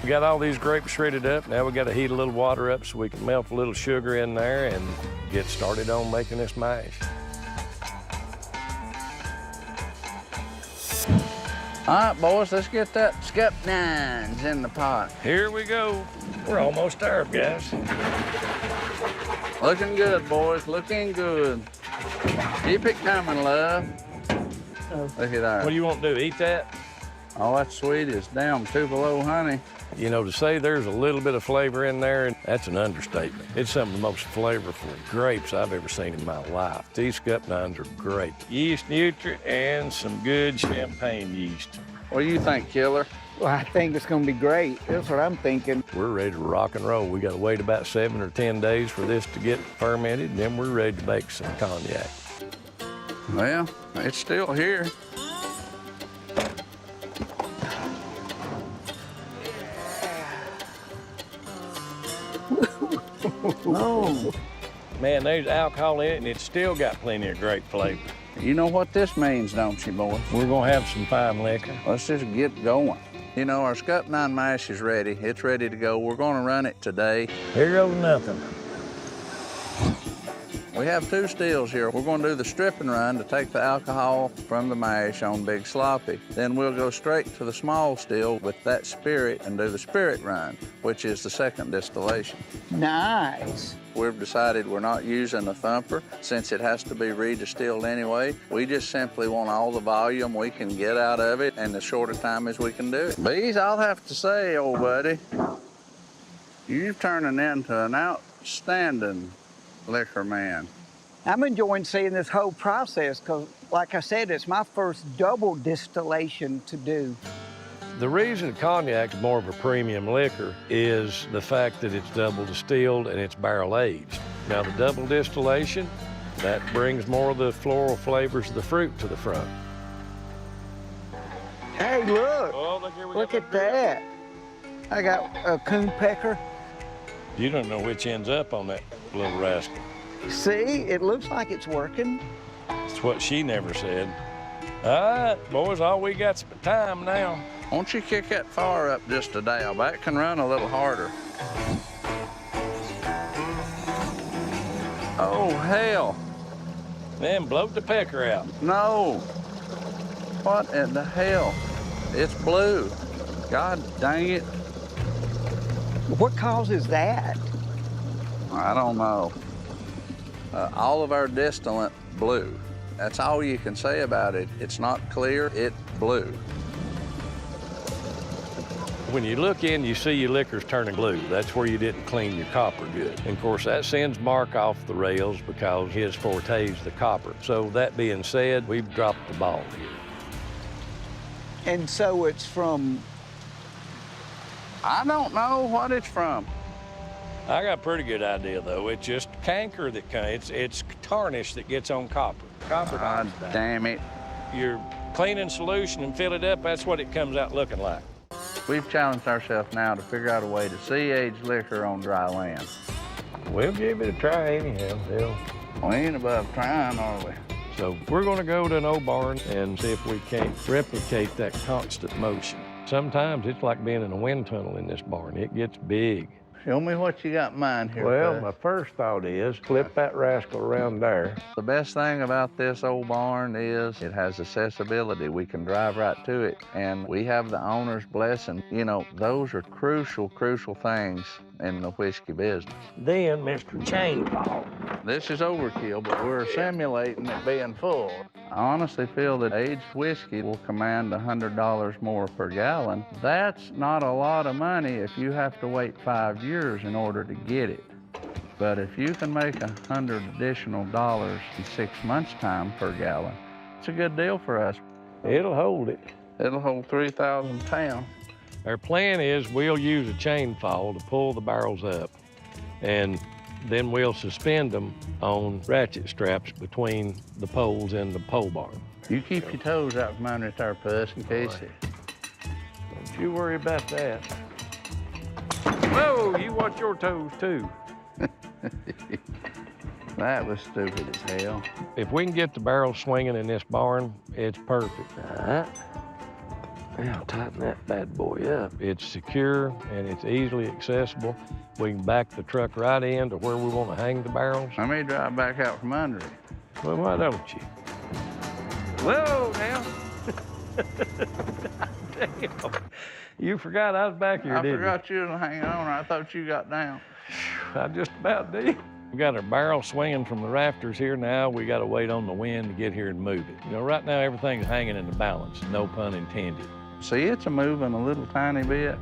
We got all these grapes shredded up. Now we gotta heat a little water up so we can melt a little sugar in there and get started on making this mash. All right, boys, let's get that scup nines in the pot. Here we go. We're almost there, guys. Looking good, boys, looking good. Keep it coming, love. Look at that. What do you want to do, eat that? Oh, that's sweet as damn Tupelo honey. You know, to say there's a little bit of flavor in there, that's an understatement. It's some of the most flavorful grapes I've ever seen in my life. These scup nines are great. Yeast nutrient and some good champagne yeast. What do you think, Killer? Well, I think it's gonna be great. That's what I'm thinking. We're ready to rock and roll. We gotta wait about 7 or 10 days for this to get fermented, and then we're ready to make some cognac. Well, it's still here. Oh, Man, there's alcohol in it, and it's still got plenty of grape flavor. You know what this means, don't you, boys? We're gonna have some fine liquor. Let's just get going. You know, our Scup 9 mash is ready. It's ready to go. We're gonna run it today. Here goes nothing. We have 2 stills here. We're gonna do the stripping run to take the alcohol from the mash on Big Sloppy. Then we'll go straight to the small still with that spirit and do the spirit run, which is the second distillation. Nice. We've decided we're not using a thumper since it has to be redistilled anyway. We just simply want all the volume we can get out of it and the shorter time as we can do it. Bees, I'll have to say, old buddy, you're turning into an outstanding liquor man. I'm enjoying seeing this whole process because, like I said, it's my first double distillation to do. The reason cognac's more of a premium liquor is the fact that it's double distilled and it's barrel aged. Now the double distillation, that brings more of the floral flavors of the fruit to the front. Hey, look. Oh, look at that. I got a coon pecker. You don't know which ends up on that little rascal. See, it looks like it's working. That's what she never said. All right, boys, all we got's time now. Won't you kick that fire up just a dial? That can run a little harder. Oh, hell. Then blow the pecker out. No. What in the hell? It's blue. God dang it. What causes that? I don't know. All of our distillant blue. That's all you can say about it. It's not clear, it's blue. When you look in, you see your liquor's turning blue. That's where you didn't clean your copper good. And of course, that sends Mark off the rails because his forte is the copper. So that being said, we've dropped the ball here. And so it's from? I don't know what it's from. I got a pretty good idea, though. It's just canker that it's tarnish that gets on copper. Copper. God damn it. You're cleaning solution and fill it up, that's what it comes out looking like. We've challenged ourselves now to figure out a way to sea-age liquor on dry land. We'll give it a try anyhow, Bill. We ain't above trying, are we? So we're gonna go to an old barn and see if we can't replicate that constant motion. Sometimes it's like being in a wind tunnel in this barn. It gets big. Show me what you got in mind here, Well, Bud. my first thought is flip that rascal around there. The best thing about this old barn is it has accessibility. We can drive right to it, and we have the owner's blessing. You know, those are crucial, crucial things in the whiskey business. Then Mr. Chainfall. This is overkill, but we're simulating it being full. I honestly feel that aged whiskey will command $100 more per gallon. That's not a lot of money if you have to wait 5 years in order to get it. But if you can make $100 additional in 6 months' time per gallon, it's a good deal for us. It'll hold it. It'll hold 3,000 pounds. Our plan is we'll use a chain fall to pull the barrels up, and then we'll suspend them on ratchet straps between the poles in the pole barn. You keep your toes out from under there, Puss, in case it. Don't you worry about that. Whoa, you watch your toes too. That was stupid as hell. If we can get the barrel swinging in this barn, it's perfect. All right. Now tighten that bad boy up. It's secure and it's easily accessible. We can back the truck right in to where we want to hang the barrels. Let me drive back out from under it. Well, why don't you? Whoa, now. Damn. You forgot I was back here, I didn't forgot you were hanging on. I thought you got down. I just about did. We got our barrel swinging from the rafters here now. We got to wait on the wind to get here and move it. You know, right now everything's hanging in the balance, no pun intended. See, it's a moving a little tiny bit.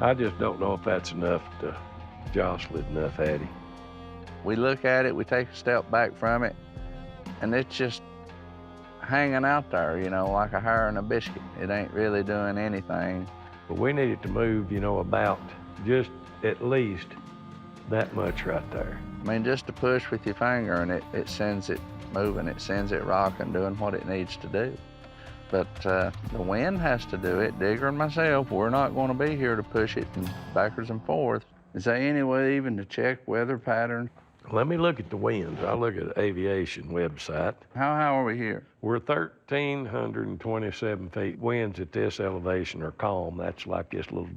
I just don't know if that's enough to jostle it enough, Addie. We look at it, we take a step back from it, and it's just hanging out there, you know, like a hair in a biscuit. It ain't really doing anything. But we need it to move, you know, about just at least that much right there. I mean, just to push with your finger and it sends it moving, it sends it rocking, doing what it needs to do. But the wind has to do it. Digger and myself, we're not going to be here to push it and backwards and forth. Is there any way even to check weather patterns? Let me look at the winds. I'll look at the aviation website. How high are we here? We're 1,327 feet. Winds at this elevation are calm. That's like this little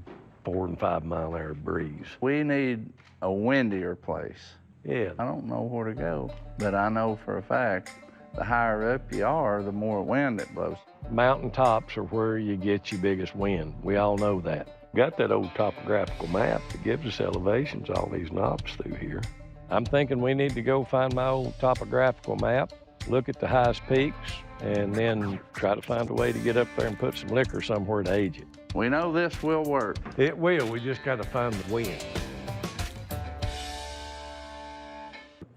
4 and 5 mile an hour breeze. We need a windier place. Yeah. I don't know where to go, but I know for a fact the higher up you are, the more wind it blows. Mountain tops are where you get your biggest wind. We all know that. Got that old topographical map that gives us elevations, all these knobs through here. I'm thinking we need to go find my old topographical map, look at the highest peaks, and then try to find a way to get up there and put some liquor somewhere to age it. We know this will work. It will. We just got to find the wind.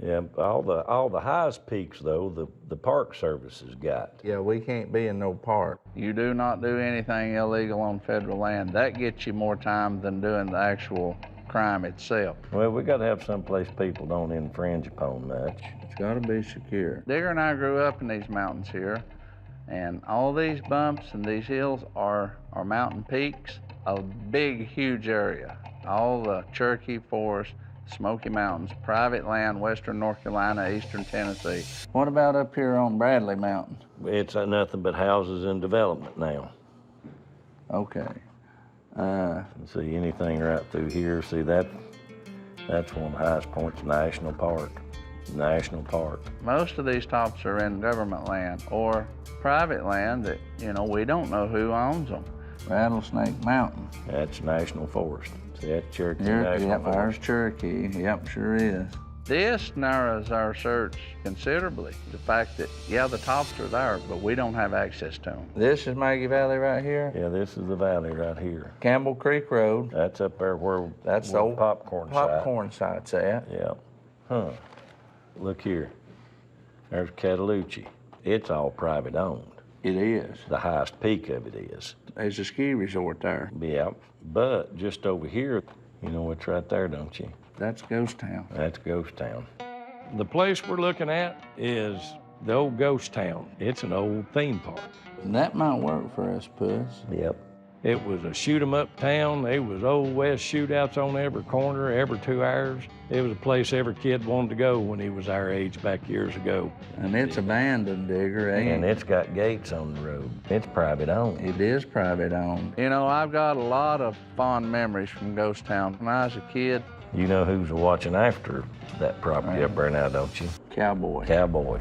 Yeah, all the highest peaks, though, the Park Service has got. Yeah, we can't be in no park. You do not do anything illegal on federal land. That gets you more time than doing the actual crime itself. Well, we got to have someplace people don't infringe upon much. It's got to be secure. Digger and I grew up in these mountains here, and all these bumps and these hills are mountain peaks, a big, huge area. All the Cherokee Forest, Smoky Mountains, private land, western North Carolina, eastern Tennessee. What about up here on Bradley Mountain? It's nothing but houses in development now. Okay. See anything right through here? See that's one of the highest points, National Park. National Park. Most of these tops are in government land or private land that, we don't know who owns them. Rattlesnake Mountain. That's National Forest. See, that's Cherokee National Forest. There's Cherokee. Yep, sure is. This narrows our search considerably. The fact that, the tops are there, but we don't have access to them. This is Maggie Valley right here? Yeah, this is the valley right here. Campbell Creek Road. That's up there where that's the old popcorn site's at. Yeah. Huh. Look here. There's Cataloochee. It's all private owned. It is. The highest peak of it is. There's a ski resort there. Yeah, but just over here, you know what's right there, don't you? That's Ghost Town. That's Ghost Town. The place we're looking at is the old Ghost Town. It's an old theme park. That might work for us, Puss. Yep. It was a shoot-'em-up town. There was old West shootouts on every corner, every 2 hours. It was a place every kid wanted to go when he was our age back years ago. And it's abandoned, Digger, ain't it? And it's got gates on the road. It's private owned. It is private owned. I've got a lot of fond memories from Ghost Town. When I was a kid. You know who's watching after that property up there now, don't you? Cowboy. Cowboy.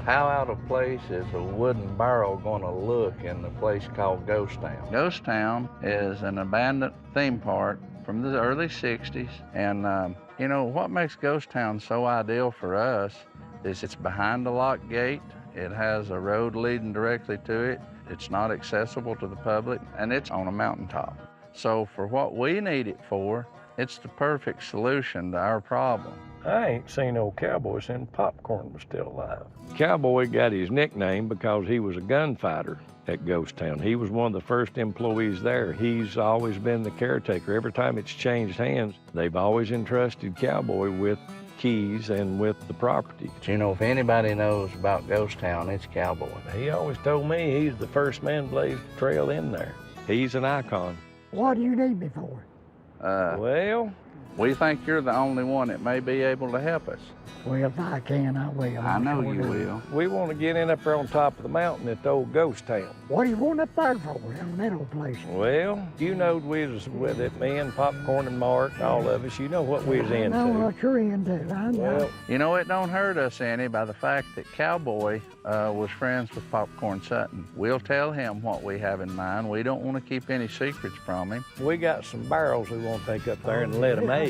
How out of place is a wooden barrel going to look in the place called Ghost Town? Ghost Town is an abandoned theme park from the early 60s. And, what makes Ghost Town so ideal for us is it's behind a locked gate. It has a road leading directly to it. It's not accessible to the public, and it's on a mountaintop. So for what we need it for, it's the perfect solution to our problem. I ain't seen old Cowboy since Popcorn was still alive. Cowboy got his nickname because he was a gunfighter at Ghost Town. He was one of the first employees there. He's always been the caretaker. Every time it's changed hands, they've always entrusted Cowboy with keys and with the property. But if anybody knows about Ghost Town, it's Cowboy. He always told me he's the first man blazed the trail in there. He's an icon. What do you need me for? Well, we think you're the only one that may be able to help us. Well, if I can, I will. I know you will. We want to get in up there on top of the mountain at the old Ghost Town. What do you want up there for, on that old place? Well, you knowed we was with it, me and Popcorn and Mark, all of us. You know what we was into. I know what you're into. I know. Well, it don't hurt us any by the fact that Cowboy was friends with Popcorn Sutton. We'll tell him what we have in mind. We don't want to keep any secrets from him. We got some barrels we want to take up there and let them age.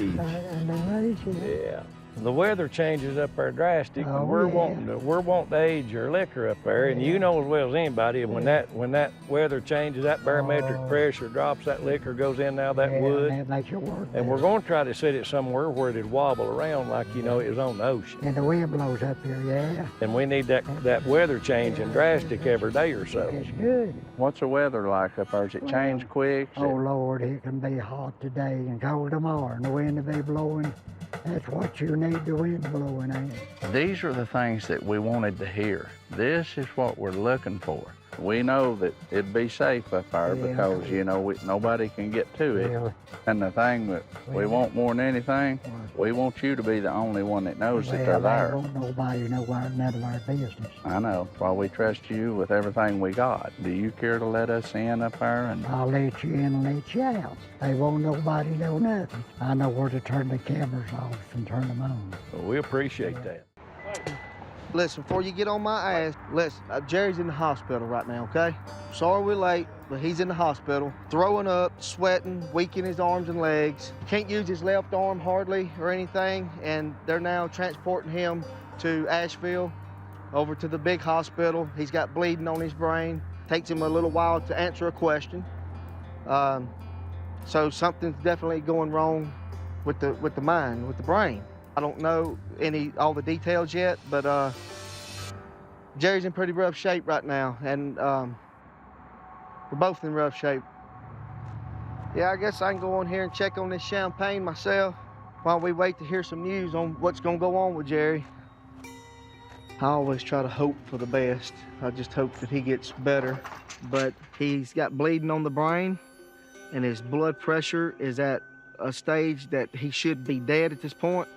Yeah. The weather changes up there drastic, and we're wanting to age our liquor up there. And you know as well as anybody, when that weather changes, that barometric pressure drops, that liquor goes in now that wood. That makes it work. And we're going to try to set it somewhere where it'd wobble around like it was on the ocean. And the wind blows up here, yeah. And we need that weather changing drastic every day or so. It's good. What's the weather like up there? Does it change quick? Oh Lord, it can be hot today and cold tomorrow, and the wind will be blowing. That's what you need, the wind blowing, ain't it? These are the things that we wanted to hear. This is what we're looking for. We know that it'd be safe up there because, you know, nobody can get to it. Really? And the thing that we want more than anything, we want you to be the only one that knows that they're there. I won't nobody know none of our business. I know. Well, we trust you with everything we got. Do you care to let us in up there? And I'll let you in and let you out. They won't nobody know nothing. I know where to turn the cameras off and turn them on. Well, we appreciate that. Listen, before you get on my ass, listen, Jerry's in the hospital right now, okay? Sorry we're late, but he's in the hospital, throwing up, sweating, weak in his arms and legs. Can't use his left arm hardly or anything, and they're now transporting him to Asheville, over to the big hospital. He's got bleeding on his brain. Takes him a little while to answer a question. So something's definitely going wrong with the mind, with the brain. I don't know all the details yet, but Jerry's in pretty rough shape right now, and we're both in rough shape. Yeah, I guess I can go on here and check on this champagne myself while we wait to hear some news on what's gonna go on with Jerry. I always try to hope for the best. I just hope that he gets better, but he's got bleeding on the brain, and his blood pressure is at a stage that he should be dead at this point.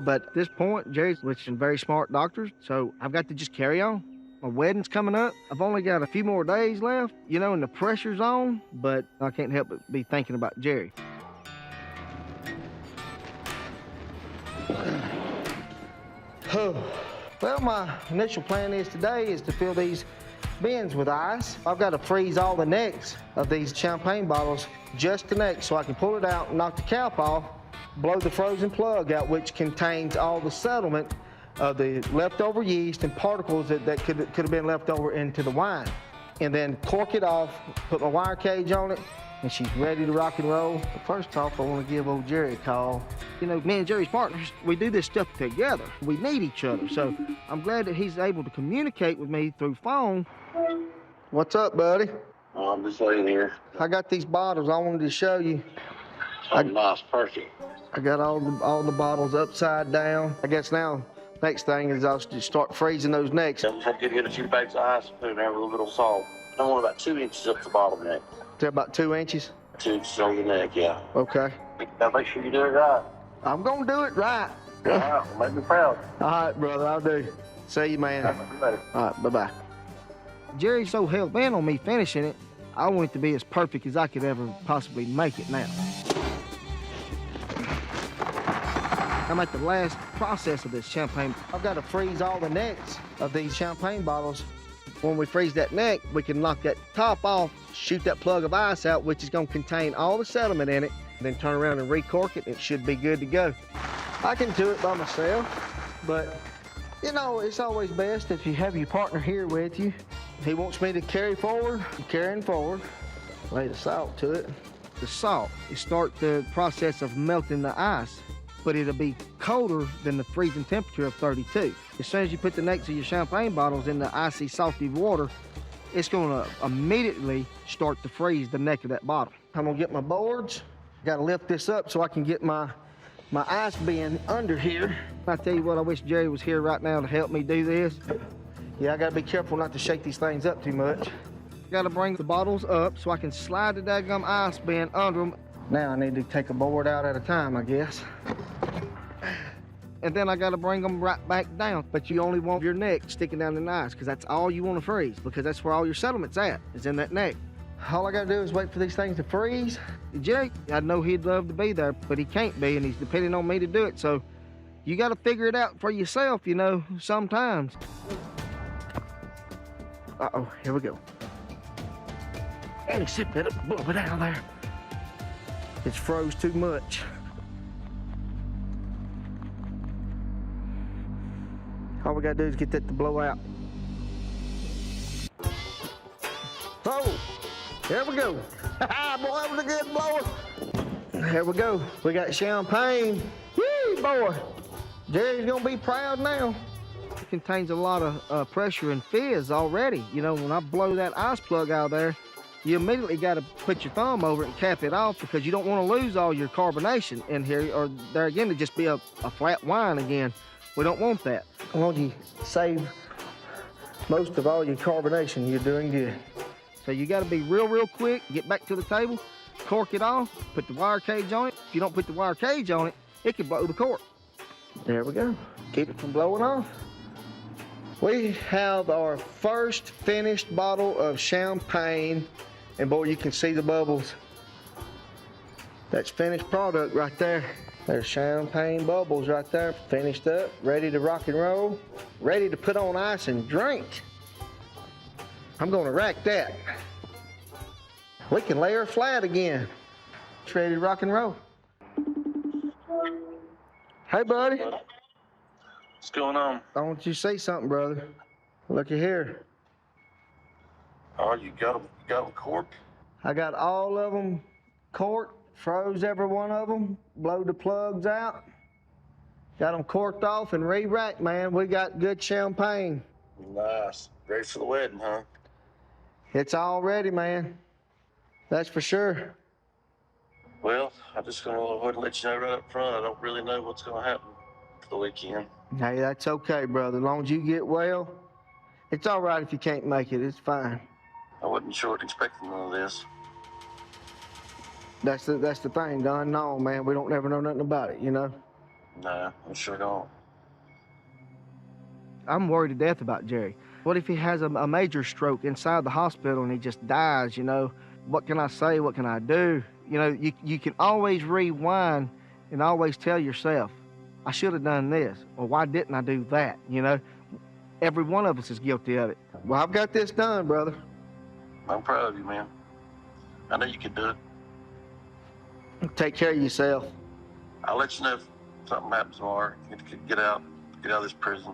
But at this point, Jerry's with some very smart doctors, so I've got to just carry on. My wedding's coming up. I've only got a few more days left, you know, and the pressure's on, but I can't help but be thinking about Jerry. Well, my initial plan today is to fill these bins with ice. I've got to freeze all the necks of these champagne bottles, just the necks, so I can pull it out and knock the cap off, blow the frozen plug out, which contains all the settlement of the leftover yeast and particles that could have been left over into the wine. And then cork it off, put my wire cage on it, and she's ready to rock and roll. But first off, I want to give old Jerry a call. You know, me and Jerry's partners, we do this stuff together. We need each other, so I'm glad that he's able to communicate with me through phone. What's up, buddy? Oh, I'm just laying here. I got these bottles I wanted to show you. Nice, perfect. I got all the bottles upside down. I guess now, next thing is I'll just start freezing those necks. I just have to get a few bags of ice and put in there with a little bit of salt. I want about 2 inches up the bottleneck. They're about 2 inches? 2 inches on the neck, yeah. Okay. Now make sure you do it right. I'm gonna do it right. All right, well, make me proud. All right, brother, I'll do. See you, man. All right, later. All right, bye-bye. Jerry's so hell-bent on me finishing it, I want it to be as perfect as I could ever possibly make it now. I'm at the last process of this champagne. I've got to freeze all the necks of these champagne bottles. When we freeze that neck, we can knock that top off, shoot that plug of ice out, which is going to contain all the sediment in it, then turn around and recork it. It should be good to go. I can do it by myself, but you know, it's always best if you have your partner here with you. He wants me to carry forward, I'm carrying forward. Lay the salt to it. The salt, you start the process of melting the ice, but it'll be colder than the freezing temperature of 32. As soon as you put the necks of your champagne bottles in the icy, salty water, it's gonna immediately start to freeze the neck of that bottle. I'm gonna get my boards. Gotta lift this up so I can get my ice bin under here. I tell you what, I wish Jerry was here right now to help me do this. Yeah, I gotta be careful not to shake these things up too much. Gotta bring the bottles up so I can slide the daggum ice bin under them. Now I need to take a board out at a time, I guess. And then I gotta bring them right back down. But you only want your neck sticking down in the ice, because that's all you want to freeze, because that's where all your settlement's at, is in that neck. All I gotta do is wait for these things to freeze. Jerry, I know he'd love to be there, but he can't be, and he's depending on me to do it. So you gotta figure it out for yourself, you know, sometimes. Uh-oh, here we go. Let me sip that up a little bit out of there. It's froze too much. All we gotta do is get that to blow out. Oh, there we go. Boy, that was a good blower. There we go. We got champagne. Woo, boy. Jerry's gonna be proud now. It contains a lot of pressure and fizz already. You know, when I blow that ice plug out of there, you immediately got to put your thumb over it and cap it off, because you don't want to lose all your carbonation in here, or there again to just be a flat wine again. We don't want that. I want you to save most of all your carbonation, you're doing good. So you gotta be real quick, get back to the table, cork it off, put the wire cage on it. If you don't put the wire cage on it, it can blow the cork. There we go. Keep it from blowing off. We have our first finished bottle of champagne, and boy, you can see the bubbles. That's finished product right there. There's champagne bubbles right there, finished up, ready to rock and roll, ready to put on ice and drink. I'm gonna rack that. We can lay her flat again. It's ready to rock and roll. Hey, buddy. What's going on? I want you to say something, brother. Looky here. Oh, you got them corked? I got all of them corked, froze every one of them, blowed the plugs out, got them corked off and re-racked, man. We got good champagne. Nice. Ready for the wedding, huh? It's all ready, man. That's for sure. Well, I'm just gonna go ahead and let you know right up front. I don't really know what's gonna happen for the weekend. Hey, that's okay, brother. As long as you get well, it's all right if you can't make it. It's fine. I wasn't short expecting none of this. That's the thing, Don. No, man, we don't never know nothing about it, you know? Nah, I sure don't. I'm worried to death about Jerry. What if he has a major stroke inside the hospital and he just dies, you know? What can I say? What can I do? You know, you can always rewind and always tell yourself, I should have done this, or why didn't I do that, you know? Every one of us is guilty of it. Well, I've got this done, brother. I'm proud of you, man. I know you can do it. Take care of yourself. I'll let you know if something happens tomorrow. Get out of this prison.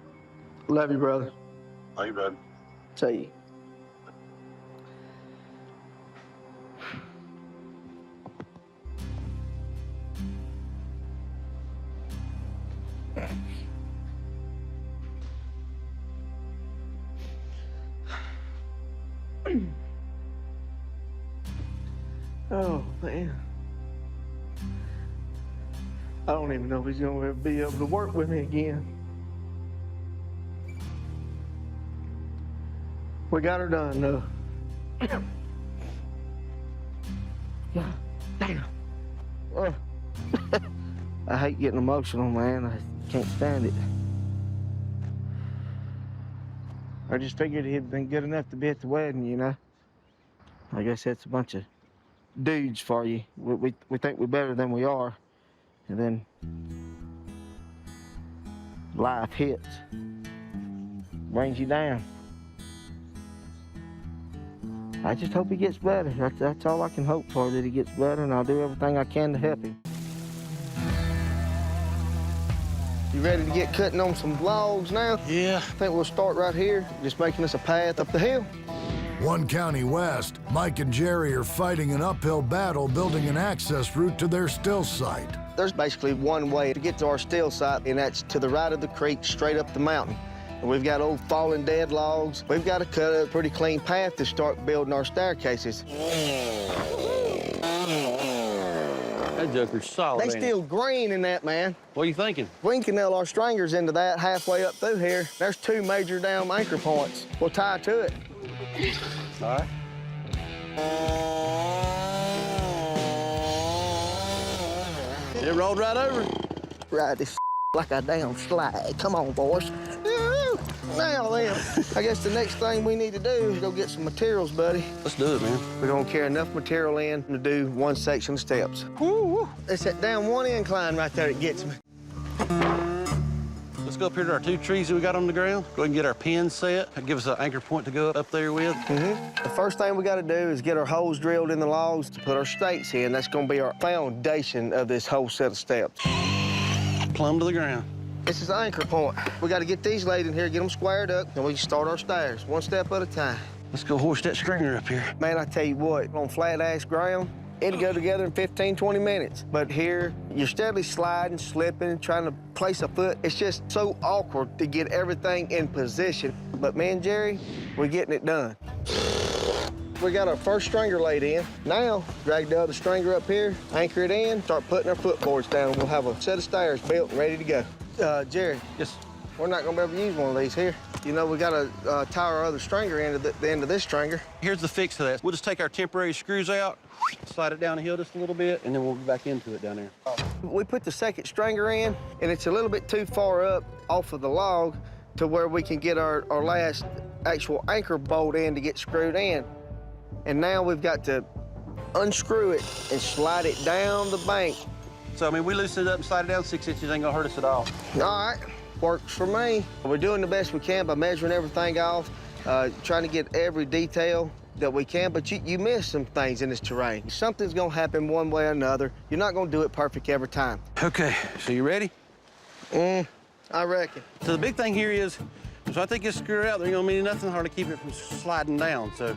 Love you, brother. Love you, bud. See you. Oh, man. I don't even know if he's gonna ever be able to work with me again. We got her done, though. Damn. I hate getting emotional, man. I can't stand it. I just figured he'd been good enough to be at the wedding, you know? I guess that's a bunch of dudes for you. We think we're better than we are. And then life hits, brings you down. I just hope he gets better. That's all I can hope for, that he gets better, and I'll do everything I can to help him. You ready to get cutting on some logs now? Yeah. I think we'll start right here, just making us a path up the hill. One county west, Mike and Jerry are fighting an uphill battle building an access route to their still site. There's basically one way to get to our still site, and that's to the right of the creek, straight up the mountain. And we've got old fallen dead logs. We've got to cut a pretty clean path to start building our staircases. That joker's solid. They still green in that, man. What are you thinking? We can nail our stringers into that halfway up through here. There's 2 major down anchor points. We'll tie to it. All right. It rolled right over. Ride this like a damn slide. Come on, boys. Now then, I guess the next thing we need to do is go get some materials, buddy. Let's do it, man. We're gonna carry enough material in to do one section of steps. Woo-woo. It's that down one incline right there that gets me. Let's go up here to our 2 trees that we got on the ground. Go ahead and get our pins set. Give us an anchor point to go up there with. The first thing we gotta do is get our holes drilled in the logs to put our stakes in. That's gonna be our foundation of this whole set of steps. Plumb to the ground. This is the anchor point. We gotta get these laid in here, get them squared up, and we can start our stairs, one step at a time. Let's go hoist that stringer up here. Man, I tell you what, on flat-ass ground, it'll go together in 15, 20 minutes. But here, you're steadily sliding, slipping, trying to place a foot. It's just so awkward to get everything in position. But me and Jerry, we're getting it done. We got our first stringer laid in. Now, drag the other stringer up here, anchor it in, start putting our footboards down, and we'll have a set of stairs built and ready to go. Jerry. Yes. We're not gonna be able to use one of these here. You know, we gotta tie our other stringer into the end of this stringer. Here's the fix to that. We'll just take our temporary screws out, slide it down the hill just a little bit, and then we'll go back into it down there. We put the second stringer in, and it's a little bit too far up off of the log to where we can get our last actual anchor bolt in to get screwed in. And now we've got to unscrew it and slide it down the bank. So, I mean, we loosen it up and slide it down 6 inches, ain't gonna hurt us at all. All right, works for me. We're doing the best we can by measuring everything off, trying to get every detail that we can, but you miss some things in this terrain. Something's gonna happen one way or another. You're not gonna do it perfect every time. Okay, so you ready? I reckon. So the big thing here is, so I think this screw out, there ain't gonna mean nothing hard to keep it from sliding down. So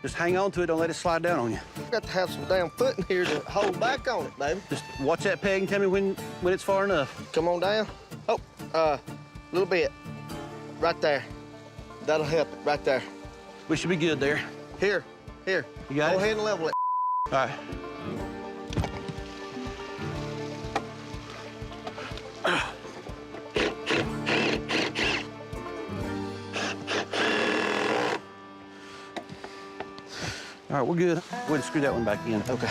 just hang on to it, don't let it slide down on you. Got to have some damn foot in here to hold back on it, baby. Just watch that peg and tell me when it's far enough. Come on down. Oh, a little bit. Right there. That'll help it, right there. We should be good there. Here. You got it? Go ahead and level it. All right. All right, we're good. Go ahead and screw that one back in. Okay.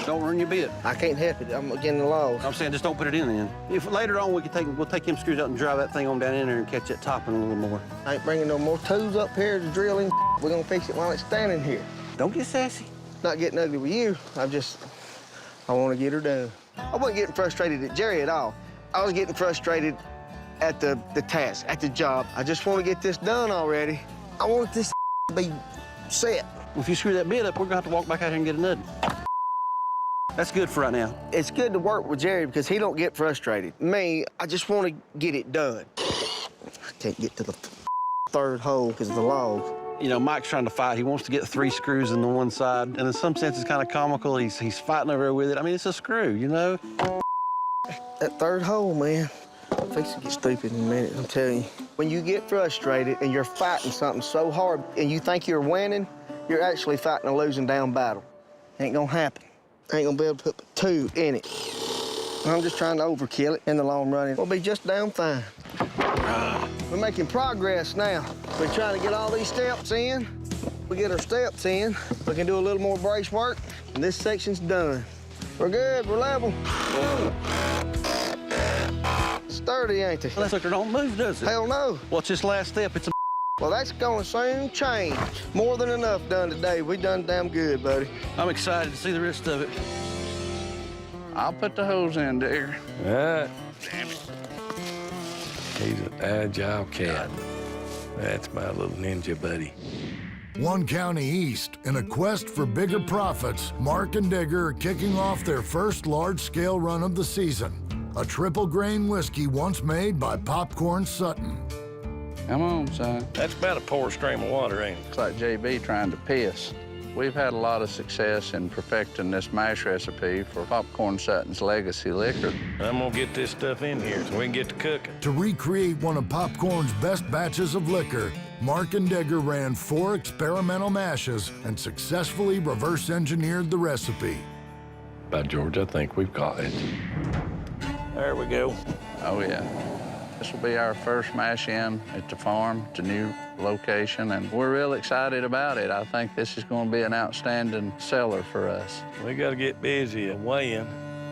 Don't ruin your bit. I can't help it. I'm getting the log. I'm saying just don't put it in then. If later on we'll take them screws out and drive that thing on down in there and catch that topping a little more. I ain't bringing no more tools up here to drill in. We're gonna fix it while it's standing here. Don't get sassy. Not getting ugly with you. I want to get her done. I wasn't getting frustrated at Jerry at all. I was getting frustrated at the task, at the job. I just want to get this done already. I want this to be set. If you screw that bit up, we're gonna have to walk back out here and get another. That's good for right now. It's good to work with Jerry because he don't get frustrated. Me, I just want to get it done. I can't get to the third hole because of the log. You know, Mike's trying to fight. He wants to get 3 screws in the one side, and in some sense, it's kind of comical. He's fighting over with it. I mean, it's a screw, you know? That third hole, man. I'm fixing to get stupid in a minute, I'm telling you. When you get frustrated and you're fighting something so hard and you think you're winning, you're actually fighting a losing down battle. Ain't gonna happen. Ain't gonna be able to put 2 in it. I'm just trying to overkill it in the long run. We'll be just damn fine. We're making progress now. We're trying to get all these steps in. We get our steps in, we can do a little more brace work, and this section's done. We're good, we're level. Sturdy, ain't they? Well, that sucker don't move, does it? Hell no. What's this last step? It's a Well, that's gonna soon change. More than enough done today. We done damn good, buddy. I'm excited to see the rest of it. I'll put the hose in, Digger. All right. Damn it. He's an agile cat. That's my little ninja buddy. One county east, in a quest for bigger profits, Mark and Digger are kicking off their first large-scale run of the season. A triple grain whiskey once made by Popcorn Sutton. Come on, son. That's about a pour stream of water, ain't it? Looks like JB trying to piss. We've had a lot of success in perfecting this mash recipe for Popcorn Sutton's legacy liquor. I'm gonna get this stuff in here so we can get to cooking. To recreate one of Popcorn's best batches of liquor, Mark and Digger ran 4 experimental mashes and successfully reverse-engineered the recipe. By George, I think we've got it. There we go. Oh, yeah. This will be our first mash in at the farm. It's a new location, and we're real excited about it. I think this is going to be an outstanding seller for us. We got to get busy weighing.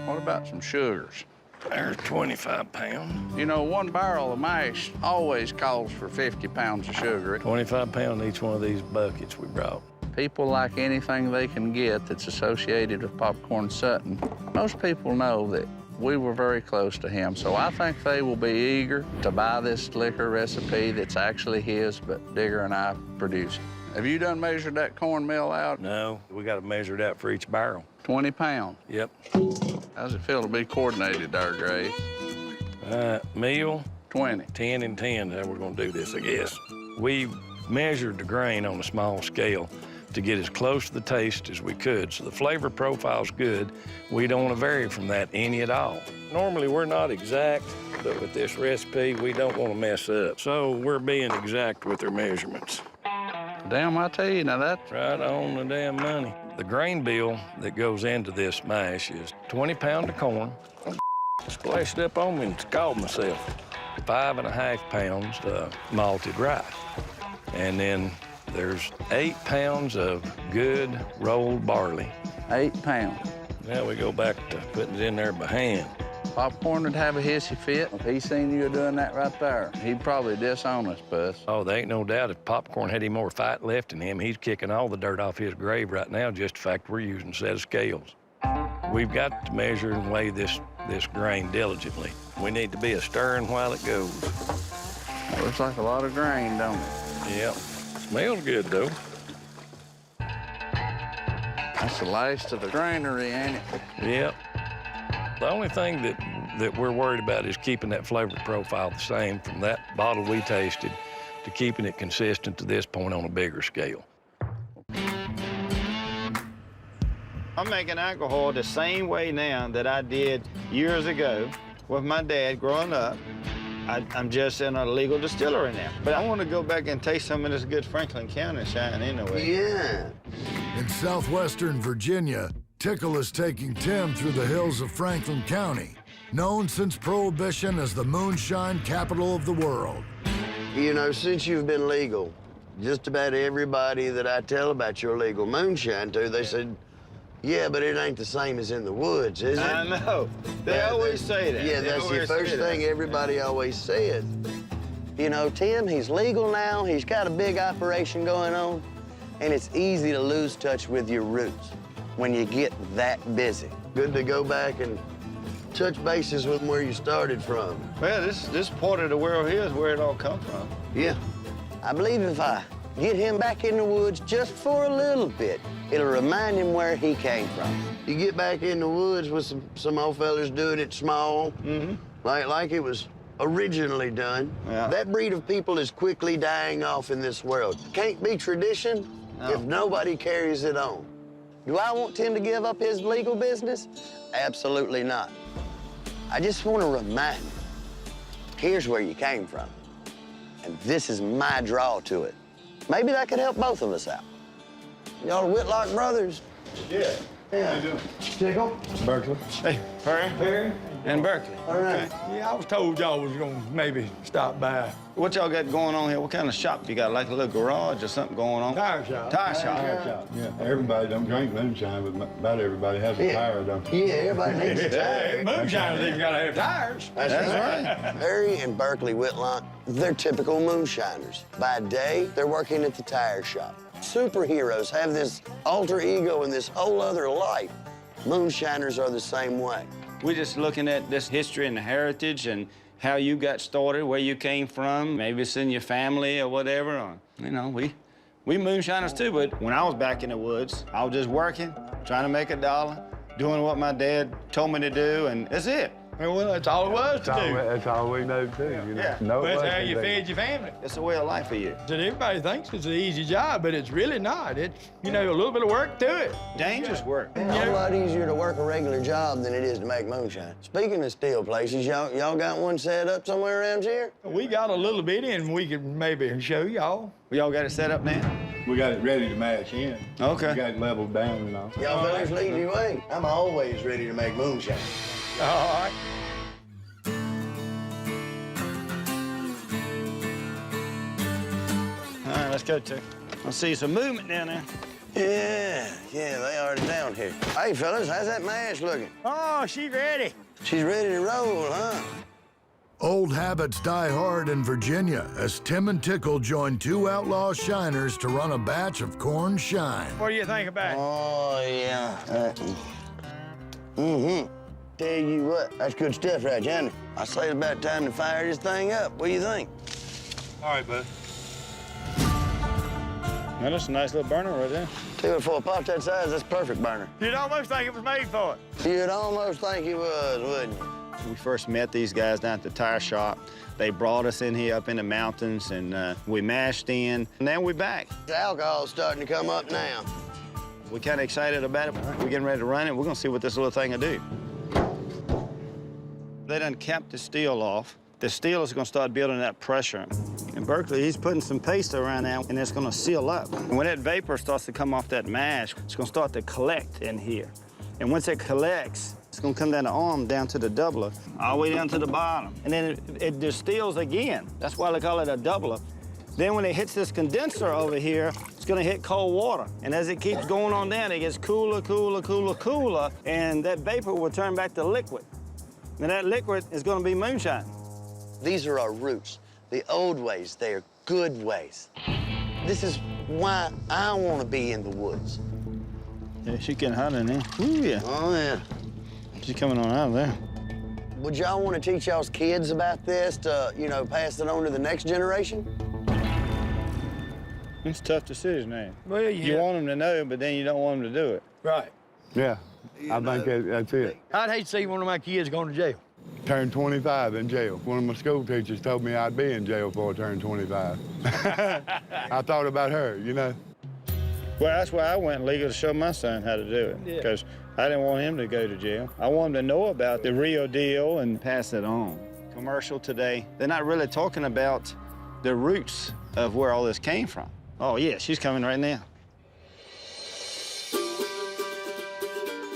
What about some sugars? There's 25 pounds. You know, 1 barrel of mash always calls for 50 pounds of sugar. 25 pounds in each one of these buckets we brought. People like anything they can get that's associated with Popcorn Sutton. Most people know that we were very close to him, so I think they will be eager to buy this liquor recipe that's actually his, but Digger and I produce it. Have you done measured that cornmeal out? No, we got to measure it out for each barrel. 20 pounds. Yep. How's it feel to be coordinated there, Grape? Meal? 20. 10 and 10, how we're gonna do this, I guess. We measured the grain on a small scale to get as close to the taste as we could, so the flavor profile's good. We don't want to vary from that any at all. Normally, we're not exact, but with this recipe, we don't want to mess up. So we're being exact with our measurements. Damn, I tell you, now that's right on the damn money. The grain bill that goes into this mash is 20 pounds of corn. Splashed up on me and scalded myself. 5.5 pounds of malted rye. And then there's 8 pounds of good rolled barley. 8 pounds. Now we go back to putting it in there by hand. Popcorn would have a hissy fit. If he seen you doing that right there, he'd probably disown us, Bus. Oh, there ain't no doubt if Popcorn had any more fight left in him, he's kicking all the dirt off his grave right now, just the fact we're using a set of scales. We've got to measure and weigh this grain diligently. We need to be a stirring while it goes. That looks like a lot of grain, don't it? Yep. Smells good, though. That's the last of the granary, ain't it? Yep. The only thing that we're worried about is keeping that flavor profile the same from that bottle we tasted to keeping it consistent to this point on a bigger scale. I'm making alcohol the same way now that I did years ago with my dad growing up. I'm just in a legal distillery now. But I want to go back and taste some of this good Franklin County shine anyway. Yeah. In southwestern Virginia, Tickle is taking Tim through the hills of Franklin County, known since Prohibition as the moonshine capital of the world. You know, since you've been legal, just about everybody that I tell about your legal moonshine to, they said, yeah, but it ain't the same as in the woods, is it? I know. They always say that. Yeah, that's the first thing everybody always says. You know, Tim, he's legal now. He's got a big operation going on, and it's easy to lose touch with your roots when you get that busy. Good to go back and touch bases with where you started from. Well, this part of the world here is where it all come from. Yeah. I believe if I get him back in the woods just for a little bit, it'll remind him where he came from. You get back in the woods with some old fellas doing it small, like it was originally done. Yeah. That breed of people is quickly dying off in this world. Can't be tradition if nobody carries it on. Do I want Tim to give up his legal business? Absolutely not. I just want to remind him, here's where you came from, and this is my draw to it. Maybe that could help both of us out. Y'all are Whitlock brothers. Yeah. Yeah. How you doing? Tickle? Berkeley. Hey, Perry? And Berkeley. All right. Yeah, I was told y'all was gonna maybe stop by. What y'all got going on here? What kind of shop you got? Like a little garage or something going on? Tire shop. Tire shop. Tire shop. Yeah. Everybody don't drink moonshine, but about everybody has a tire, don't they? Yeah, everybody needs a tire. Moonshiners even gotta have tires. That's right. Perry and Berkeley Whitlock, they're typical moonshiners. By day, they're working at the tire shop. Superheroes have this alter ego and this whole other life. Moonshiners are the same way. We're just looking at this history and heritage and how you got started, where you came from. Maybe it's in your family or whatever. Or, you know, we moonshiners too, but when I was back in the woods, I was just working, trying to make $1, doing what my dad told me to do, and that's it. Well, that's all it was to do. That's all we know, too. You know? Yeah. No That's way how can you they- fed your family. It's a way of life for you. That everybody thinks it's an easy job, but it's really not. It's, you know, a little bit of work to it. Dangerous work. It's a lot easier to work a regular job than it is to make moonshine. Speaking of steel places, y'all got one set up somewhere around here? We got a little bit in, we could maybe show y'all. Y'all got it set up now? We got it ready to mash in. Okay. We got it leveled down and all. Y'all fellas lead the way. I'm always ready to make moonshine. All right. All right, let's go, Tick. I see some movement down there. Yeah, they already down here. Hey, fellas, how's that mash looking? Oh, she's ready. She's ready to roll, huh? Old habits die hard in Virginia as Tim and Tickle join two outlaw shiners to run a batch of corn shine. What do you think about it? Oh, yeah. Tell you what, that's good stuff right, Johnny. I say it's about time to fire this thing up. What do you think? All right, bud. Well, that's a nice little burner right there. Tell you, for a pot that size, that's perfect burner. You'd almost think it was made for it. You'd almost think it was, wouldn't you? We first met these guys down at the tire shop. They brought us in here up in the mountains, and we mashed in. Now we're back. The alcohol's starting to come up now. We're kind of excited about it. We're getting ready to run it. We're gonna see what this little thing will do. They done capped the steel off. The steel is gonna start building that pressure. In Berkeley, he's putting some paste around now, and it's gonna seal up. And when that vapor starts to come off that mash, it's gonna start to collect in here. And once it collects, It's gonna come down the arm, down to the doubler, all the way down to the bottom. And then it distills again. That's why they call it a doubler. Then when it hits this condenser over here, it's gonna hit cold water. And as it keeps going on down, it gets cooler, cooler, cooler, cooler, and that vapor will turn back to liquid. And that liquid is gonna be moonshine. These are our roots. The old ways, they're good ways. This is why I want to be in the woods. Yeah, she getting hot in there. Ooh, yeah. Oh, yeah. She's coming on out of there. Would y'all want to teach y'all's kids about this to, you know, pass it on to the next generation? It's a tough decision, man. Well, yeah. You want them to know, but then you don't want them to do it. Right. Yeah, I think that's it. I'd hate to see one of my kids going to jail. Turned 25 in jail. One of my school teachers told me I'd be in jail before I turned 25. I thought about her, you know. Well, that's why I went legal to show my son how to do it, because I didn't want him to go to jail. I want him to know about the real deal and pass it on. Commercial today, they're not really talking about the roots of where all this came from. Oh, yeah, she's coming right now.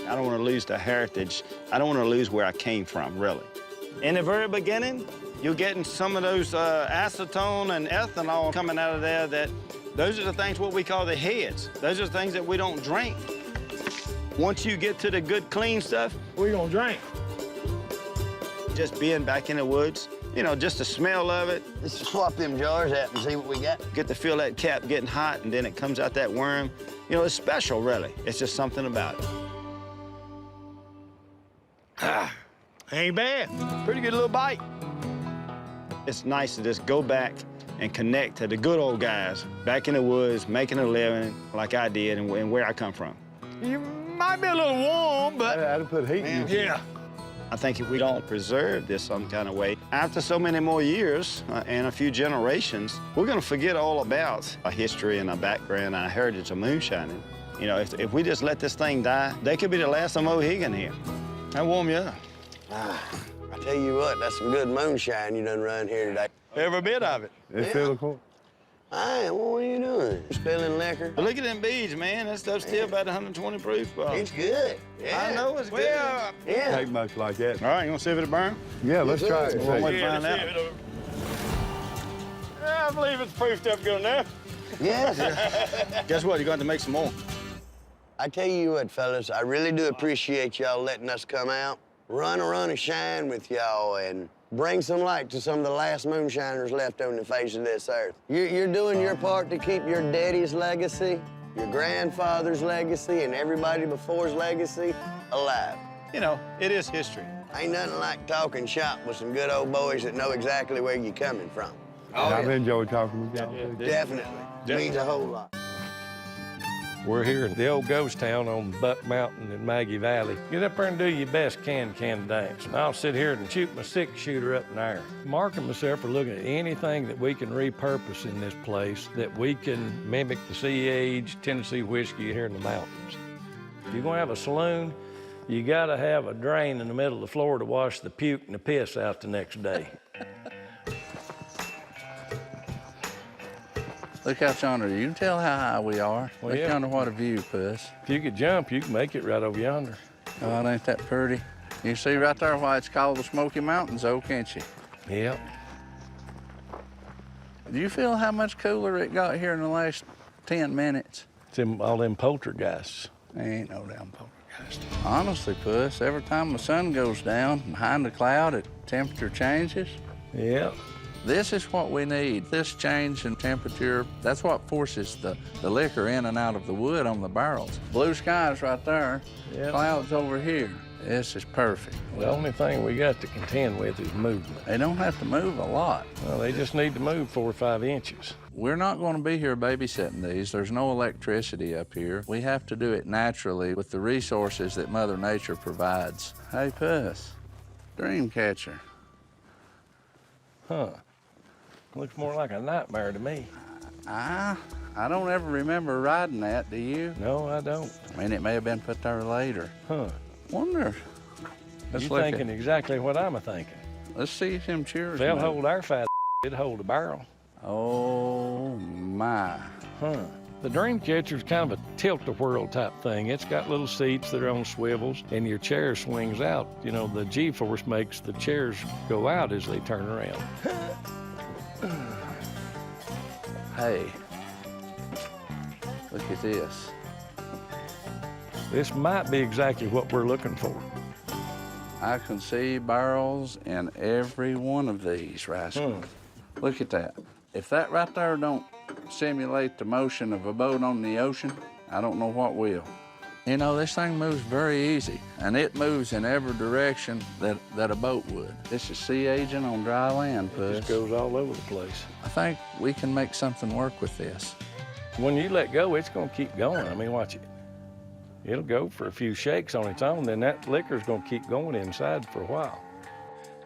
I don't want to lose the heritage. I don't want to lose where I came from, really. In the very beginning, you're getting some of those acetone and ethanol coming out of there that those are the things what we call the heads. Those are the things that we don't drink. Once you get to the good, clean stuff, we're gonna drink. Just being back in the woods, you know, just the smell of it. Let's swap them jars out and see what we got. Get to feel that cap getting hot, and then it comes out that worm. You know, it's special, really. It's just something about it. Ain't bad. Pretty good little bite. It's nice to just go back and connect to the good old guys back in the woods, making a living like I did and where I come from. You might be a little warm, but... I'd put heat in you. Yeah. I think if we don't preserve this some kind of way, after so many more years and a few generations, we're gonna forget all about our history and our background, our heritage of moonshining. You know, if we just let this thing die, they could be the last of Mohegan here. That'll warm you up. I tell you what, that's some good moonshine you done run here today. Every bit of it. It's still cool. Hey, what are you doing? Spilling liquor? But look at them beads, man. That stuff's still about 120 proof. It's good. Yeah. I know it's good. Yeah. Ain't much like that. All right, you want to see if it'll burn? Yeah, let's try it. One way to find out. Yeah, I believe it's proofed up good enough. Yes. Guess what? You're going to make some more. I tell you what, fellas, I really do appreciate y'all letting us come out, run and shine with y'all, and bring some light to some of the last moonshiners left on the face of this earth. You're doing your part to keep your daddy's legacy, your grandfather's legacy, and everybody before's legacy alive. You know, it is history. Ain't nothing like talking shop with some good old boys that know exactly where you're coming from. I've enjoyed talking with y'all. Definitely. Means a whole lot. We're here in the old ghost town on Buck Mountain in Maggie Valley. Get up there and do your best can dance. And I'll sit here and shoot my 6-shooter up in the air. Mark and myself are looking at anything that we can repurpose in this place that we can mimic the sea-aged Tennessee whiskey here in the mountains. If you're gonna have a saloon, you gotta have a drain in the middle of the floor to wash the puke and the piss out the next day. Look out yonder. You can tell how high we are. Well, Look yeah. yonder, what a view, Puss. If you could jump, you can make it right over yonder. Oh, ain't that pretty? You can see right there why it's called the Smoky Mountains, though, can't you? Yep. Do you feel how much cooler it got here in the last 10 minutes? It's all them poltergeists. Ain't no damn poltergeist. Honestly, Puss, every time the sun goes down behind the cloud, the temperature changes. Yep. This is what we need. This change in temperature, that's what forces the liquor in and out of the wood on the barrels. Blue skies right there, clouds over here. This is perfect. The only thing we got to contend with is movement. They don't have to move a lot. Well, they just need to move 4 or 5 inches. We're not going to be here babysitting these. There's no electricity up here. We have to do it naturally with the resources that Mother Nature provides. Hey, Puss, dream catcher. Huh. Looks more like a nightmare to me. I don't ever remember riding that, do you? No, I don't. I mean, it may have been put there later. Huh. Wonder. You're thinking exactly what I'm thinking. Let's see if them cheers They'll move. hold our fat, it'll hold a barrel. Oh, my. Huh. The dream catcher is kind of a tilt-a-whirl type thing. It's got little seats that are on swivels, and your chair swings out. You know, the G-force makes the chairs go out as they turn around. Hey, look at this. This might be exactly what we're looking for. I can see barrels in every one of these, Rascal. Look at that. If that right there don't simulate the motion of a boat on the ocean, I don't know what will. You know, this thing moves very easy, and it moves in every direction that a boat would. This is sea agent on dry land, Puss. It just goes all over the place. I think we can make something work with this. When you let go, it's gonna keep going. I mean, watch it. It'll go for a few shakes on its own, then that liquor's gonna keep going inside for a while.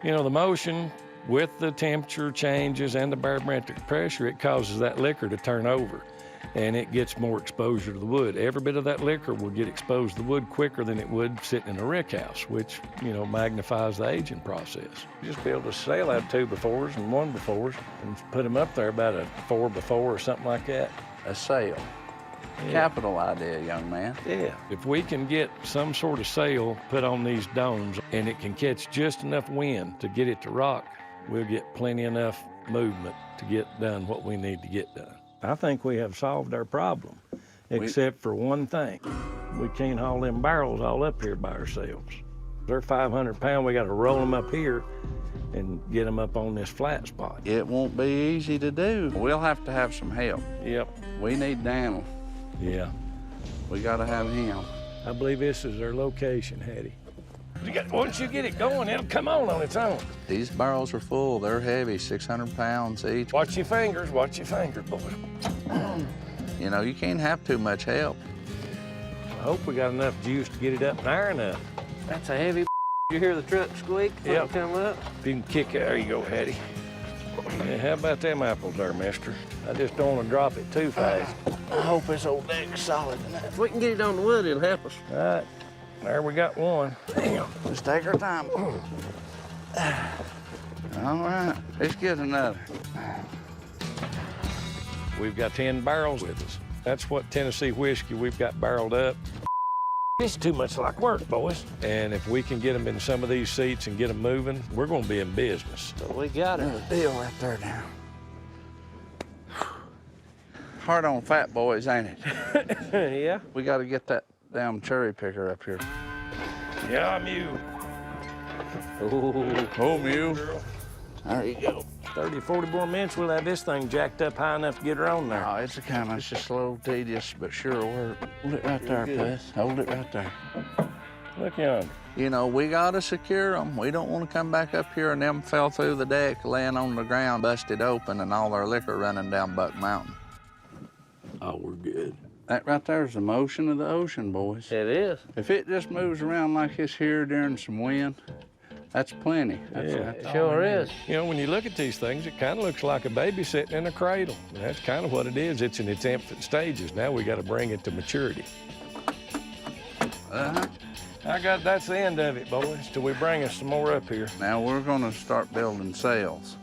You know, the motion with the temperature changes and the barometric pressure, it causes that liquor to turn over, and it gets more exposure to the wood. Every bit of that liquor will get exposed to the wood quicker than it would sitting in a rick house, which, you know, magnifies the aging process. You just build a sail out of 2 befores and 1 befores and put them up there about a 4 before or something like that. A sail. Yeah. Capital idea, young man. Yeah. If we can get some sort of sail put on these domes and it can catch just enough wind to get it to rock, we'll get plenty enough movement to get done what we need to get done. I think we have solved our problem, except for one thing. We can't haul them barrels all up here by ourselves. They're 500 pounds, we gotta roll them up here and get them up on this flat spot. It won't be easy to do. We'll have to have some help. Yep. We need Daniel. Yeah. We gotta have him. I believe this is their location, Hattie. Once you get it going, it'll come on its own. These barrels are full. They're heavy, 600 pounds each. Watch your fingers, boys. You know, you can't have too much help. I hope we got enough juice to get it up high enough. That's a heavy. You hear the truck squeak when it come up? If you can kick it, there you go, Hattie. Yeah, how about them apples there, mister? I just don't want to drop it too fast. I hope this old deck's solid enough. If we can get it on the wood, it'll help us. All right, there we got one. Damn, let's take our time. All right, let's get another. We've got 10 barrels with us. That's what Tennessee whiskey we've got barreled up. It's too much like work, boys. And if we can get them in some of these seats and get them moving, we're gonna be in business. So we got it. Deal right there now. Hard on fat boys, ain't it? Yeah. We gotta get that damn cherry picker up here. Yeah, Mew. Oh, Mew. There you go. 30, 40 more minutes, we'll have this thing jacked up high enough to get her on there. Oh, it's just a little tedious, but sure work. Hold it right there, Puss. Hold it right there. Look yonder. You know, we gotta secure them. We don't want to come back up here and them fell through the deck, laying on the ground, busted open, and all our liquor running down Buck Mountain. Oh, we're good. That right there is the motion of the ocean, boys. It is. If it just moves around like this here during some wind, that's plenty. It sure is. You know, when you look at these things, it kind of looks like a baby sitting in a cradle. And that's kind of what it is. It's in its infant stages. Now we got to bring it to maturity. That's the end of it, boys, till we bring us some more up here. Now we're gonna start building sails.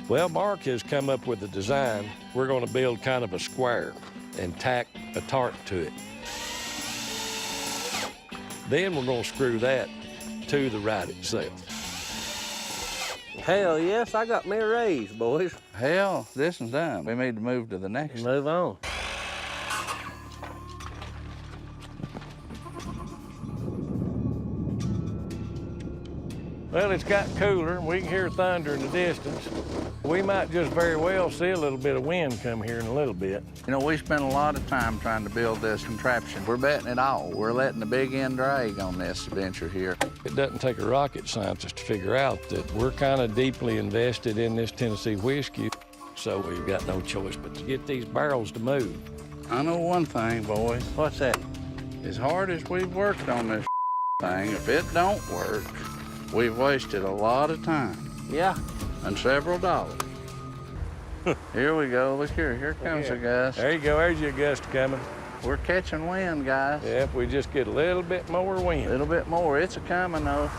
Well, Mark has come up with a design. We're gonna build kind of a square and tack a tarp to it. Then we're gonna screw that to the ride itself. Hell yes, I got me a raise, boys. Hell, this one's done. We need to move to the next. Move on. Well, it's got cooler, and we can hear thunder in the distance. We might just very well see a little bit of wind come here in a little bit. You know, we spent a lot of time trying to build this contraption. We're betting it all. We're letting the big end drag on this adventure here. It doesn't take a rocket scientist to figure out that we're kind of deeply invested in this Tennessee whiskey, so we've got no choice but to get these barrels to move. I know one thing, boys. What's that? As hard as we've worked on this thing, if it don't work, we've wasted a lot of time. Yeah. And several dollars. Here we go. Look here. Here comes a gust. There you go. There's your gust coming. We're catching wind, guys. Yeah, if we just get a little bit more wind. A little bit more. It's a coming, though.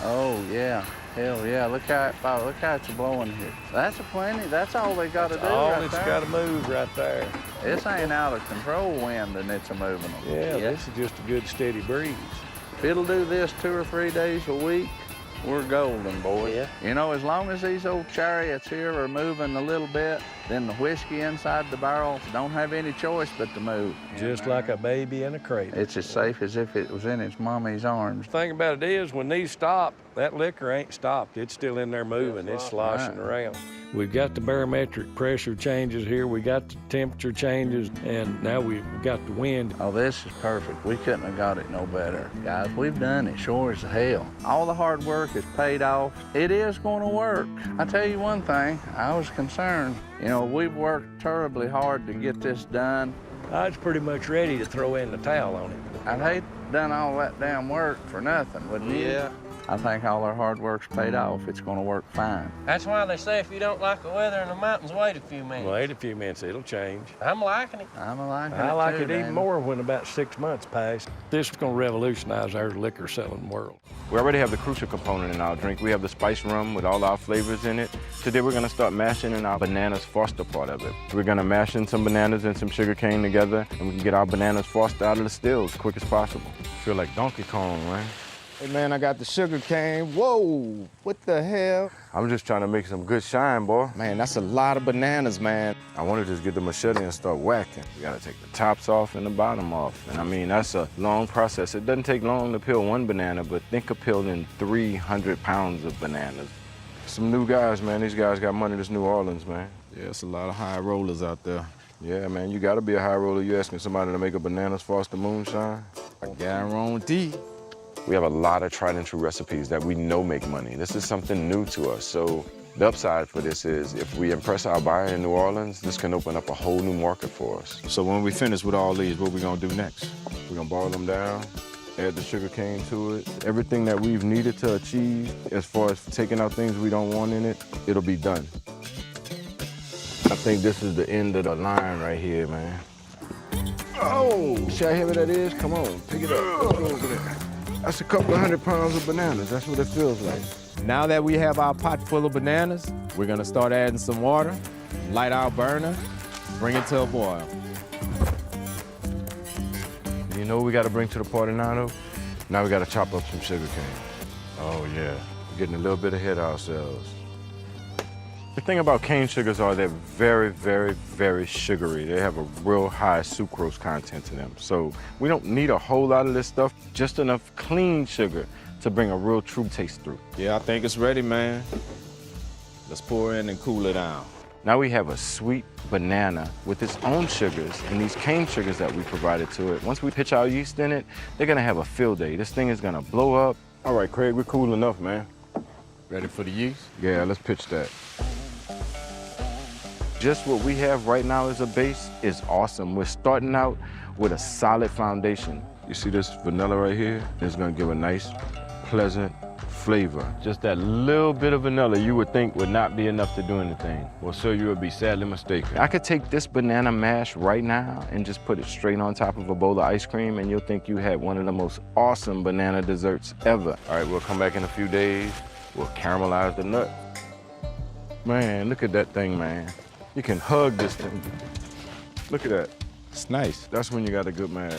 Oh, yeah. Hell yeah. Look how it's blowing here. That's a plenty. That's all they got to do All right it's there. got to move right there. This ain't out of control wind and it's a moving them. Yeah, this is just a good steady breeze. If it'll do this 2 or 3 days a week, we're golden, boy. Yeah. You know, as long as these old chariots here are moving a little bit, then the whiskey inside the barrels don't have any choice but to move. Just like a baby in a cradle. It's as safe as if it was in its mommy's arms. The thing about it is, when these stop, that liquor ain't stopped. It's still in there moving. It's sloshing around. We've got the barometric pressure changes here. We got the temperature changes, and now we've got the wind. Oh, this is perfect. We couldn't have got it no better. Guys, we've done it sure as hell. All the hard work is paid off. It is going to work. I tell you one thing, I was concerned. You know, we've worked terribly hard to get this done. I was pretty much ready to throw in the towel on it. I'd hate done all that damn work for nothing, wouldn't you? Yeah. I think all our hard work's paid off. It's going to work fine. That's why they say if you don't like the weather in the mountains, wait a few minutes. Wait a few minutes, it'll change. I'm liking it. I'm liking it I like too, it even Danny. more when about 6 months pass. This is going to revolutionize our liquor selling world. We already have the crucial component in our drink. We have the spice rum with all our flavors in it. Today we're gonna start mashing in our bananas foster part of it. We're gonna mash in some bananas and some sugar cane together, and we can get our bananas foster out of the still as quick as possible. Feel like Donkey Kong, man. Hey man, I got the sugar cane. Whoa, what the hell? I'm just trying to make some good shine, boy. Man, that's a lot of bananas, man. I want to just get the machete and start whacking. We gotta take the tops off and the bottom off. And I mean, that's a long process. It doesn't take long to peel one banana, but think of peeling 300 pounds of bananas. Some new guys, man. These guys got money. This New Orleans, man. Yeah, it's a lot of high rollers out there. Yeah, man, you gotta be a high roller. You asking somebody to make a bananas foster moonshine? I guarantee. We have a lot of tried and true recipes that we know make money. This is something new to us. So the upside for this is if we impress our buyer in New Orleans, this can open up a whole new market for us. So when we finish with all these, what we gonna do next? We're gonna boil them down, add the sugar cane to it. Everything that we've needed to achieve as far as taking out things we don't want in it, it'll be done. I think this is the end of the line right here, man. Oh, see how heavy that is? Come on, pick it up. Go over there. That's a couple of 100 pounds of bananas. That's what it feels like. Now that we have our pot full of bananas, we're gonna start adding some water, light our burner, bring it to a boil. You know what we gotta bring to the party now, though? Now we gotta chop up some sugar cane. Oh, yeah. We're getting a little bit ahead of ourselves. The thing about cane sugars are they're very, very, very sugary. They have a real high sucrose content to them. So we don't need a whole lot of this stuff, just enough clean sugar to bring a real true taste through. Yeah, I think it's ready, man. Let's pour in and cool it down. Now we have a sweet banana with its own sugars and these cane sugars that we provided to it. Once we pitch our yeast in it, they're gonna have a field day. This thing is gonna blow up. All right, Craig, we're cool enough, man. Ready for the yeast? Yeah, let's pitch that. Just what we have right now as a base is awesome. We're starting out with a solid foundation. You see this vanilla right here? It's gonna give a nice, pleasant flavor. Just that little bit of vanilla you would think would not be enough to do anything. Well, sir, you would be sadly mistaken. I could take this banana mash right now and just put it straight on top of a bowl of ice cream and you'll think you had one of the most awesome banana desserts ever. All right, we'll come back in a few days. We'll caramelize the nut. Man, look at that thing, man. You can hug this thing. Look at that. It's nice. That's when you got a good mash.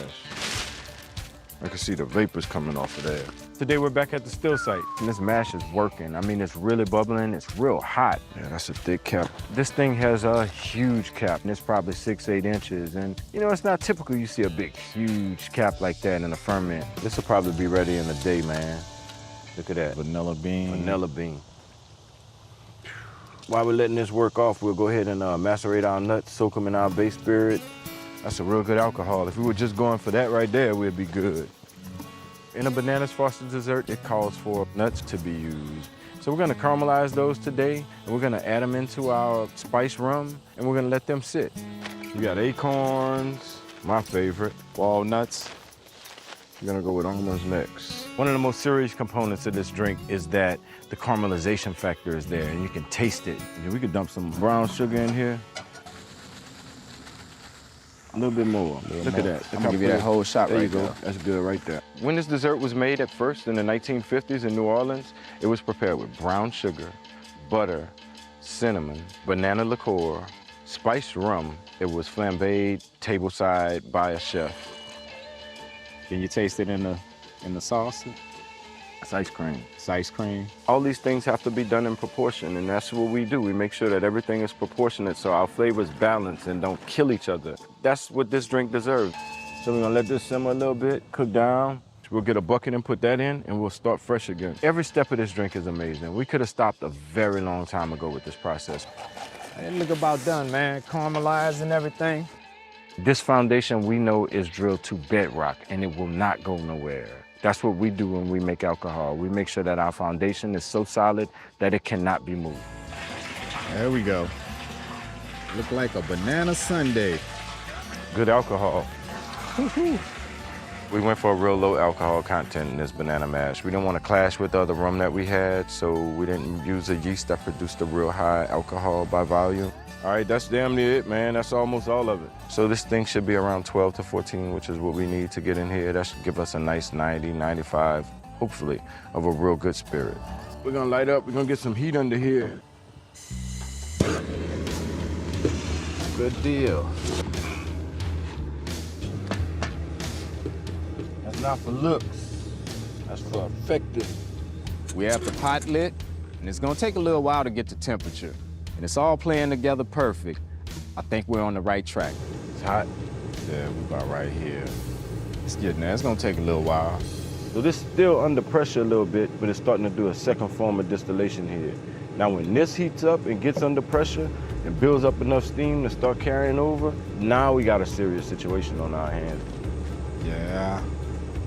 I can see the vapors coming off of there. Today we're back at the still site, and this mash is working. I mean, it's really bubbling, it's real hot. Yeah, that's a thick cap. This thing has a huge cap, and it's probably 6-8 inches. And you know, it's not typical you see a big, huge cap like that in a ferment. This will probably be ready in a day, man. Look at that. Vanilla bean. Vanilla bean. While we're letting this work off, we'll go ahead and macerate our nuts, soak them in our base spirit. That's a real good alcohol. If we were just going for that right there, we'd be good. In a bananas foster dessert, it calls for nuts to be used. So we're gonna caramelize those today, and we're gonna add them into our spice rum, and we're gonna let them sit. You got acorns, my favorite, walnuts. We're gonna go with almonds next. One of the most serious components of this drink is that the caramelization factor is there, and you can taste it. We could dump some brown sugar in here. A little bit more. Look at that. I'm gonna give you that whole shot there right you go. there. That's good right there. When this dessert was made at first in the 1950s in New Orleans, it was prepared with brown sugar, butter, cinnamon, banana liqueur, spiced rum. It was flambéed tableside by a chef. Can you taste it in the sauce? It's ice cream. It's ice cream. All these things have to be done in proportion, and that's what we do. We make sure that everything is proportionate so our flavors balance and don't kill each other. That's what this drink deserves. So we're gonna let this simmer a little bit, cook down. We'll get a bucket and put that in, and we'll start fresh again. Every step of this drink is amazing. We could have stopped a very long time ago with this process. Hey, look about done, man. Caramelized and everything. This foundation we know is drilled to bedrock, and it will not go nowhere. That's what we do when we make alcohol. We make sure that our foundation is so solid that it cannot be moved. There we go. Look like a banana sundae. Good alcohol. We went for a real low alcohol content in this banana mash. We didn't want to clash with the other rum that we had, so we didn't use a yeast that produced a real high alcohol by volume. All right, that's damn near it, man. That's almost all of it. So this thing should be around 12 to 14, which is what we need to get in here. That should give us a nice 90, 95, hopefully, of a real good spirit. We're gonna light up. We're gonna get some heat under here. Good deal. That's not for looks. That's for effective. We have the pot lit, and it's gonna take a little while to get the temperature. And it's all playing together perfect. I think we're on the right track. It's hot. Yeah, we're about right here. It's getting there. It's gonna take a little while. So this is still under pressure a little bit, but it's starting to do a second form of distillation here. Now when this heats up and gets under pressure and builds up enough steam to start carrying over, now we got a serious situation on our hands. Yeah,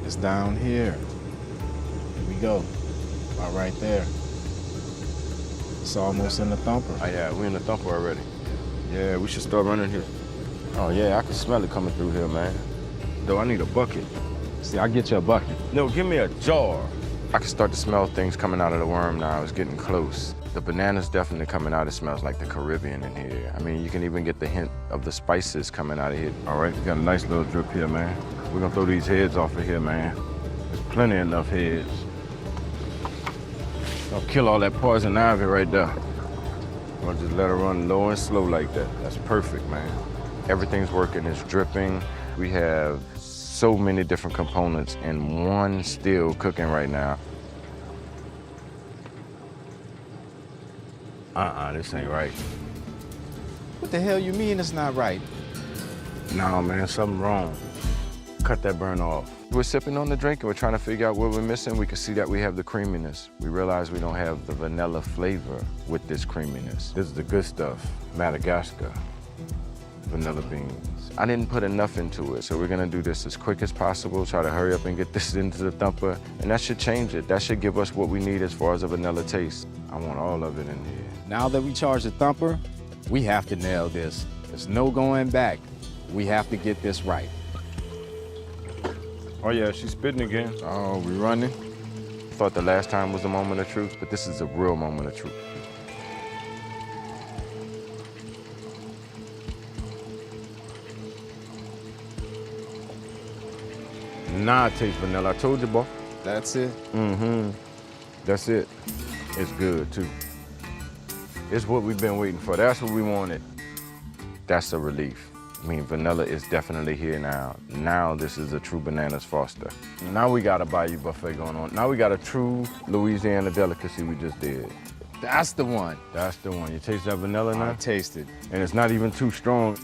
it's down here. Here we go. About right there. It's almost in the thumper. Oh yeah, we're in the thumper already. Yeah, we should start running here. Oh yeah, I can smell it coming through here, man. Though I need a bucket. See, I'll get you a bucket. No, give me a jar. I can start to smell things coming out of the worm now. It's getting close. The banana's definitely coming out. It smells like the Caribbean in here. I mean, you can even get the hint of the spices coming out of here. All right, we got a nice little drip here, man. We're gonna throw these heads off of here, man. There's plenty enough heads. I'll kill all that poison ivy right there. I'll just let her run low and slow like that. That's perfect, man. Everything's working, it's dripping. We have so many different components and one still cooking right now. This ain't right. What the hell you mean it's not right? No, man, something wrong. Cut that burn off. We're sipping on the drink and we're trying to figure out what we're missing. We can see that we have the creaminess. We realize we don't have the vanilla flavor with this creaminess. This is the good stuff. Madagascar, vanilla beans. I didn't put enough into it, so we're gonna do this as quick as possible, try to hurry up and get this into the thumper, and that should change it. That should give us what we need as far as a vanilla taste. I want all of it in here. Now that we charge the thumper, we have to nail this. There's no going back. We have to get this right. Oh yeah, she's spitting again. Oh, we running? Thought the last time was the moment of truth, but this is a real moment of truth. Nah, it tastes vanilla. I told you, boy. That's it? Mm-hmm. That's it. It's good, too. It's what we've been waiting for. That's what we wanted. That's a relief. I mean, vanilla is definitely here now. Now this is a true Bananas Foster. Now we got a Bayou Buffet going on. Now we got a true Louisiana delicacy we just did. That's the one. That's the one. You taste that vanilla now? I taste it. And it's not even too strong.